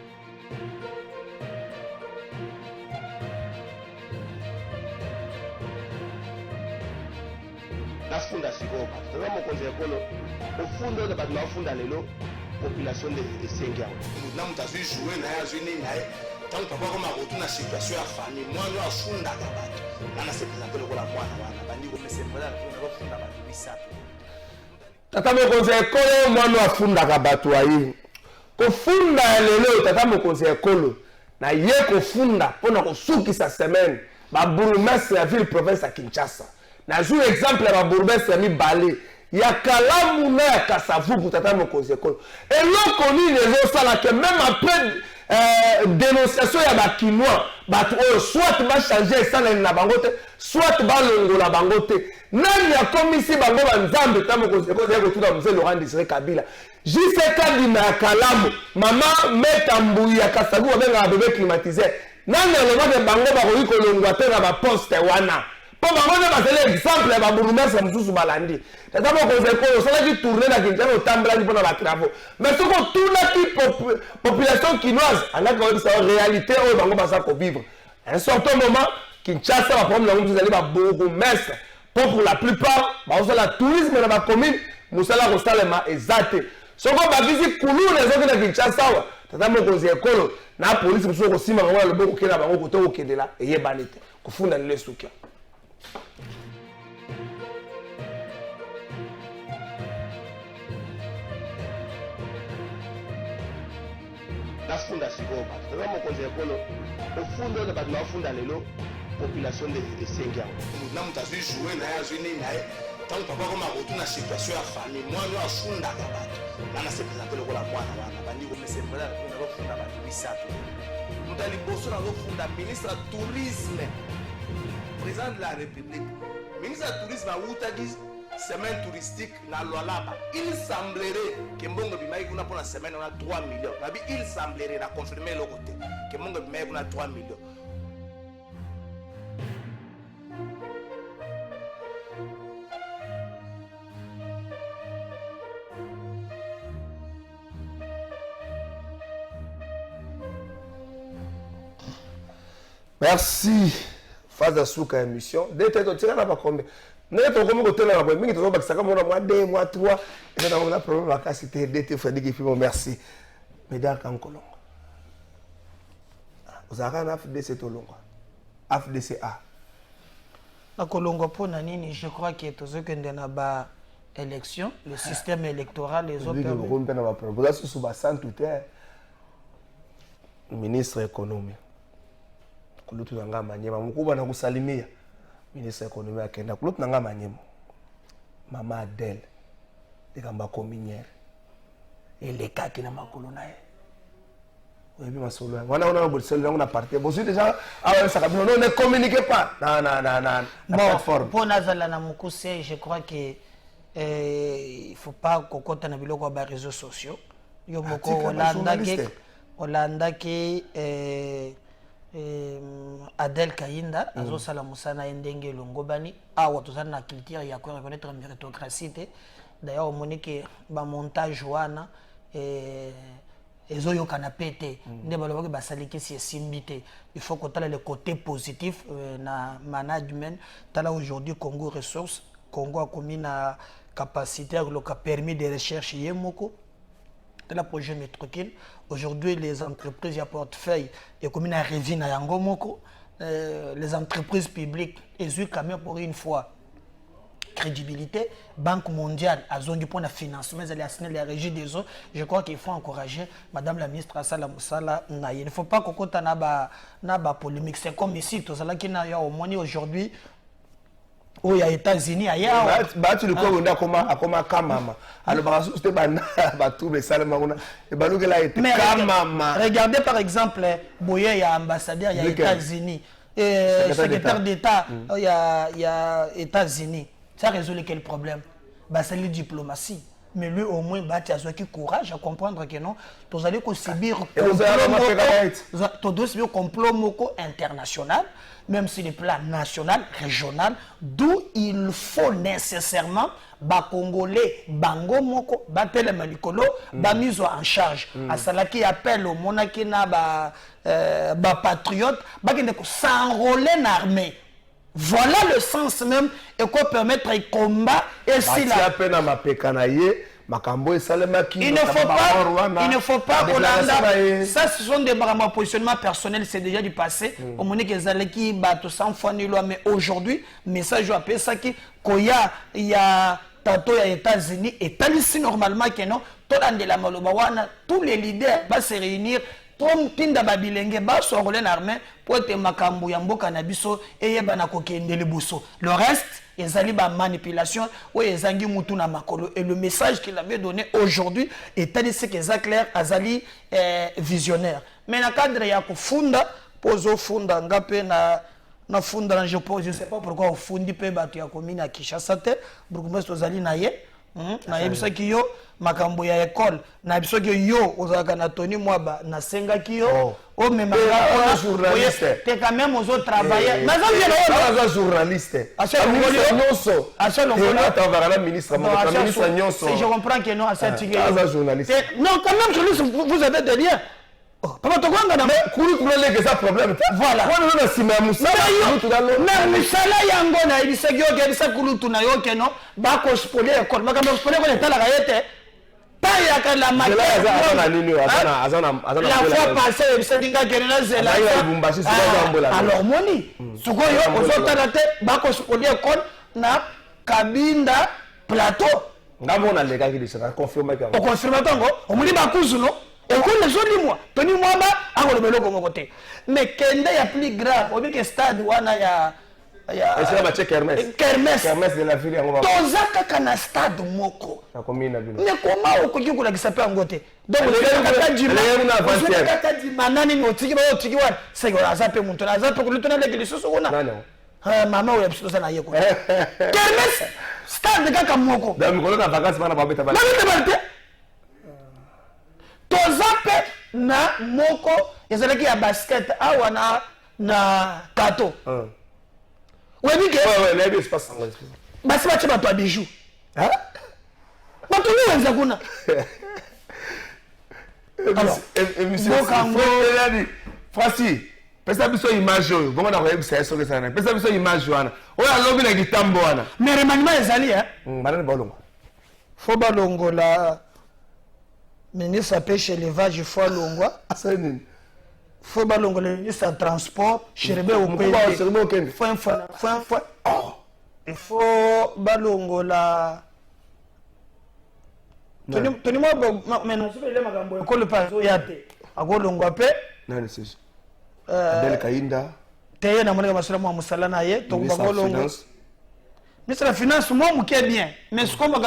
na funda siko batu toka mokonzi ekolo ofunda de batu na funda lelo population de Sengia na mutazu jouer na ya zuni na tant papa comme retourner na situation ya famille moi no afunda ka batu na se présenter le la mwana wana bandi ko mese mwana na funda batu bisato tata mokonzi ekolo mwana afunda ka batu ayi ko funda lelo tata mokonzi ekolo na ye ko funda pona ko sukisa semaine ba bourgmestre ya ville province ya Kinshasa na jour exemple ya ba bourgmestre ya Mibale ya Kalamu na ya Kasavubu tata mokonzi ekolo eloko nini ezosala ke même après dénonciation ya ba Kinois bato oyo soit ba changer esala na bango te soit ba longola bango te nani ya komisi bango ba nzambe tata mokonzi ekolo ya kotuda mzee Laurent Désiré Kabila Jiseka Dima ya Kalamu mama Meta Mbuyi ya Kasavubu benga bébé climatisé nani alobaka bango bakoki kolongwa te na ba poste wana po bango nde bazali exemple ya babourgmestre mosusu balandi tata mokonzi ekolo osalaki tourné na Kinshasa otambolaki mpona batravaux mais soki otunaki population kinoise andaki koyebisa réalité oyo bango baza kovivre un certain moment Kinshasa baproblème nango mosusu ezali babourgmestre po pour la plupart bazosala tourisme na bacommune mosala kosalema eza te soki obakisi kuluna ezoki na Kinshasa awa tata mokonzi ekolo na polisi mosusu kosimba bango na loboko okende na bango kote okendela eyebani te kofunda lelo esuki na funda siko batu toka mokonzi ekolo ofunda de batu na funda lelo population de Sengia na mutazu jouer na ya zuni na tant papa comme retourner na situation ya famille moi no afunda ka batu na se présenter le la mwana wana bandi ko mese mwana na funda batu bisato mutali boso na funda ministre du tourisme président de la République ministre du tourisme a outagi semaine touristique na Lualaba. Il semblerait que Mbongo Bimaï kuna pour la semaine on a 3 millions. Il semblerait la confirmer le côté que Mbongo Bimaï kuna 3 millions. Merci. Phase de souka émission. Dès que tu as pas combien. N'est pas comme côté là, mais qui te voit que ça comme mois 2 mois 3 et là on a problème la capacité d'été Frédéric et puis bon merci. Mesdames en Colombe. Vous avez un FDC to longo. FDCA. Na Kolongo pour nani je crois que tout ce que ndena ba élection, le système électoral les autres vous avez sous bassin tout est ministre économie. Kulutu nga manyema mkuba na kusalimia. Ministre économie akenda kulutu nga manyema. Mama Adèle ekamba kominière. Eleka kina makolo nae. Oui, mais masolo. Wana on a bolsel on a parti. Bon c'est déjà ah ça non ne communiquez pas. Non. Bon, pour nazala na mukuse, je crois que il faut pas kokota na biloko ba réseaux sociaux. yo moko olandaki Adel Kainda azosala musana endenge elongobani awa tozali na culture ya ko reconnaître méritocratie te. D'ailleurs omoni ke ba montage wana ezoyokana pe te nde balobaki basalikisi esimbi te. Il faut kotala le côté positif na management. Tala aujourd'hui Congo Ressources, Congo a commis na capacité à permis de recherche yemoko de la projet Métroquille. Aujourd'hui les entreprises à portefeuille et comme na revient na yango moko les entreprises publiques ont quand même pour une fois crédibilité. Banque mondiale a zone du point de financement, elle a signé les régies des eaux. Je crois qu'il faut encourager Madame la ministre Assala Moussala. Il ne faut pas qu'on ait na polémique. C'est comme ici, tout ça là qui n'a au moins aujourd'hui. Oh, il y a États-Unis ailleurs. Tu le connais comme Kamama. Alors, c'était tout le salon. Et Balougela était Kamama. Regardez par exemple, Boye, il y a ambassadeur, il y a États-Unis. Secrétaire d'État, il y a États-Unis. Ça résout quel problème? C'est la diplomatie. Mais lui, au moins, il a courage à comprendre que non, tu allez subir un complot international, même sur le plan national, régional, d'où il faut nécessairement les Congolais, Bango Moko, Batele Malikolo, mis en charge. À cela qui appelle au Monakina, patriote, qui s'enrôler en armée. Voilà le sens même et qu'on permettre un combat et si la il ne faut pas Hollanda. Ça ce sont des positionnements personnels, c'est déjà du passé. Au moment que Zaleki bateau sans foi ni loi, mais aujourd'hui message à appeler ça qui Koya il y a tantôt il y a États-Unis et ici normalement que non tous les leaders vont se réunir. Tinda babilenge ba so rolé l'armée pour être makambo ya mboka na biso et yebana kokendele boso. Le reste ezali ba manipulation ou ezangi mutu na makolo et le message qu'il avait donné aujourd'hui est tellement clair azali visionnaire. Mais na cadre ya kufunda pozo funda ngape na funda je sais pas pourquoi au fundi pe batu ya commune à Kinshasa te burgomestre ozali na ye na yebisa ki yo makambo ya école na biso ki yo ozaka na Tony Mwaba na senga ki yo o même journaliste te quand même ozo travailler na za journaliste ministre je comprends que non à cette journaliste non quand même journaliste vous avez des liens. Papa Togwanga na que ça problème. Voilà. On a sima musala. Na musala yango na ibisegyo gebisa kulutu na yo keno ba ko spoiler école. Ba ko spoiler ko etala kayete. Pa ya ka la matière. La fois passée ibiseginga kenela zela. Alors moni. Sukoyo ozotala te ba ko spoiler école na Kabinda plateau. Ngabona leka ki disaka confirmer ka. O confirmer tango. O muli ba kuzuno. Et les moi, Tony Mwaba, à le côté. Mais qu'il y a plus grave, au que stade où il y a. Kermesse de la ville. Tozaka kana stade moko. Mais comment on peut dire que ça peut en côté? Donc, le kata di manani no tiki ba tiki wa. C'est que ça peut monter. Ça peut que le tonnerre de l'église on a. Non. Maman ou absolument ça na yeko. Kermesse stade de kaka moko. Donc, on a vacances mana ba beta ba. Tozape na moko ezalaki ya basket awa na kato. Oui, ouais, les espace en vrai. Basi bache bato a bijou. Hein? Bato ni wenza kuna. Alors, monsieur Francis, pesa biso image oyo, bongo na ko yebisa eso ke sana. Pesa biso image wana. Oya lobi na gitambo wana. Mais remaniement ezali hein? Marane balongo. Faut balongo la ministre à pêche élevage il faut longwa. C'est nini? Faut balongo le ministre à transport, Chérébé au pays. Il faut balongo la Tony moi mais non c'est le magambo école pas yate. Agolongo ape. Non c'est Adel Kainda. Teye na mwana masala mwa musala na ye to ngolongo. Ministre de la Finance, moi, je bien. Mais ce qu'on m'a dit,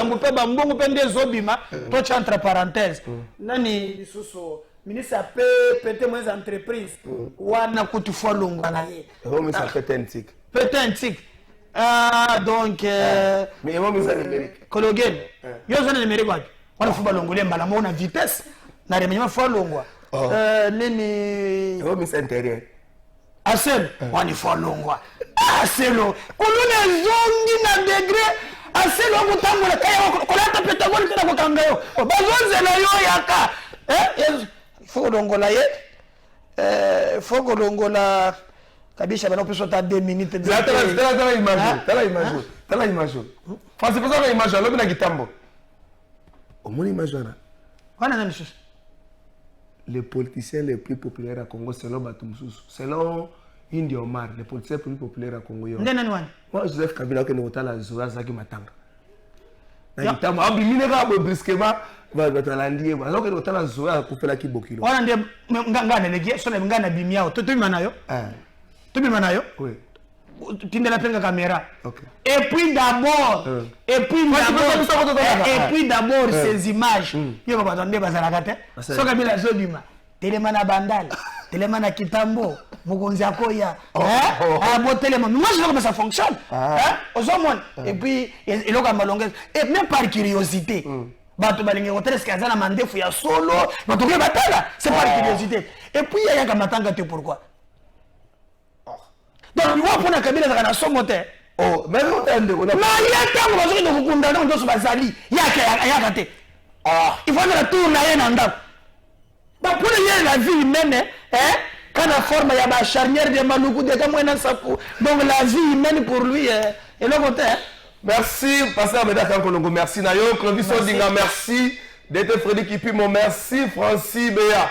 c'est Zobima, toi, entre parenthèses. Nani, ministre a pété moins entreprises. Ou a coûté fois long. Mais ça pété un tic. Pété un tic. Ah, donc. Mais moi, je suis numérique. Cologène. Je suis numérique. On a fait ballon, on a vitesse. na remaniement fo longwa nini oh ministre intérieur aselo wani fo longwa aselo kulune zongi na degré aselo kutambola kaya kolata petagoli tena kokanga yo bazonzela yo yaka fo longola ye fo kolongola kabisha bana peso ta 2 minutes tala image fasi pesa na image lobi na kitambo omoni image wana nani sasa les politiciens les plus populaires à Congo selon Batumsusu selon India Omar les politiciens les plus populaires à Congo yo ndena nani moi Joseph Kabila que ne otala zoa zaki matanga na kitambo abimine ka bo brusquement ba batalandi ba donc ne otala zoa kupela kibokilo wana ndiye ngana legie sona ngana bimiao to bima nayo to bima nayo oui tindela penga caméra okay et puis d'abord ces images yo ba batande bazalaka te so Kabila zo bima telema na bandala telema na kitambo mokonzi akoya bo telema moi je vois comment ça fonctionne ozomon et puis eloka malongez et même par curiosité bato balingi hotel skaza na mandefu ya solo bato ke batala c'est par curiosité et puis il y a kamatanga te pourquoi donc moi pour na Kabila za na somo te mais on tende on a na yatango bazo ndo kukunda ndo so bazali yaka te il faut la tour na yena ndako ba pour la vie humaine quand la forme ya ba charnière de maluku de comme un sakou donc la vie humaine pour lui et le côté merci pasteur Medaka Kolongo merci nayo Clovis Odinga merci d'être Frédéric Kipimo merci Francis Béa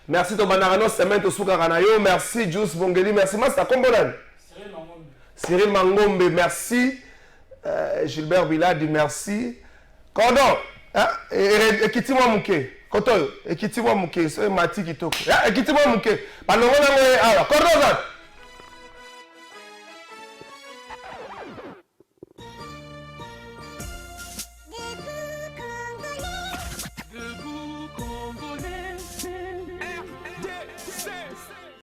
merci to banarano semaine to suka nayo merci Juice Bongeli merci Master Kombolan Cyril Mangombe merci Gilbert Biladi merci Cordon et Kitimo Muke Kotoyo Ekiti wa muke so mati kitoko ya Ekiti wa muke balongo na ngoye awa Cordon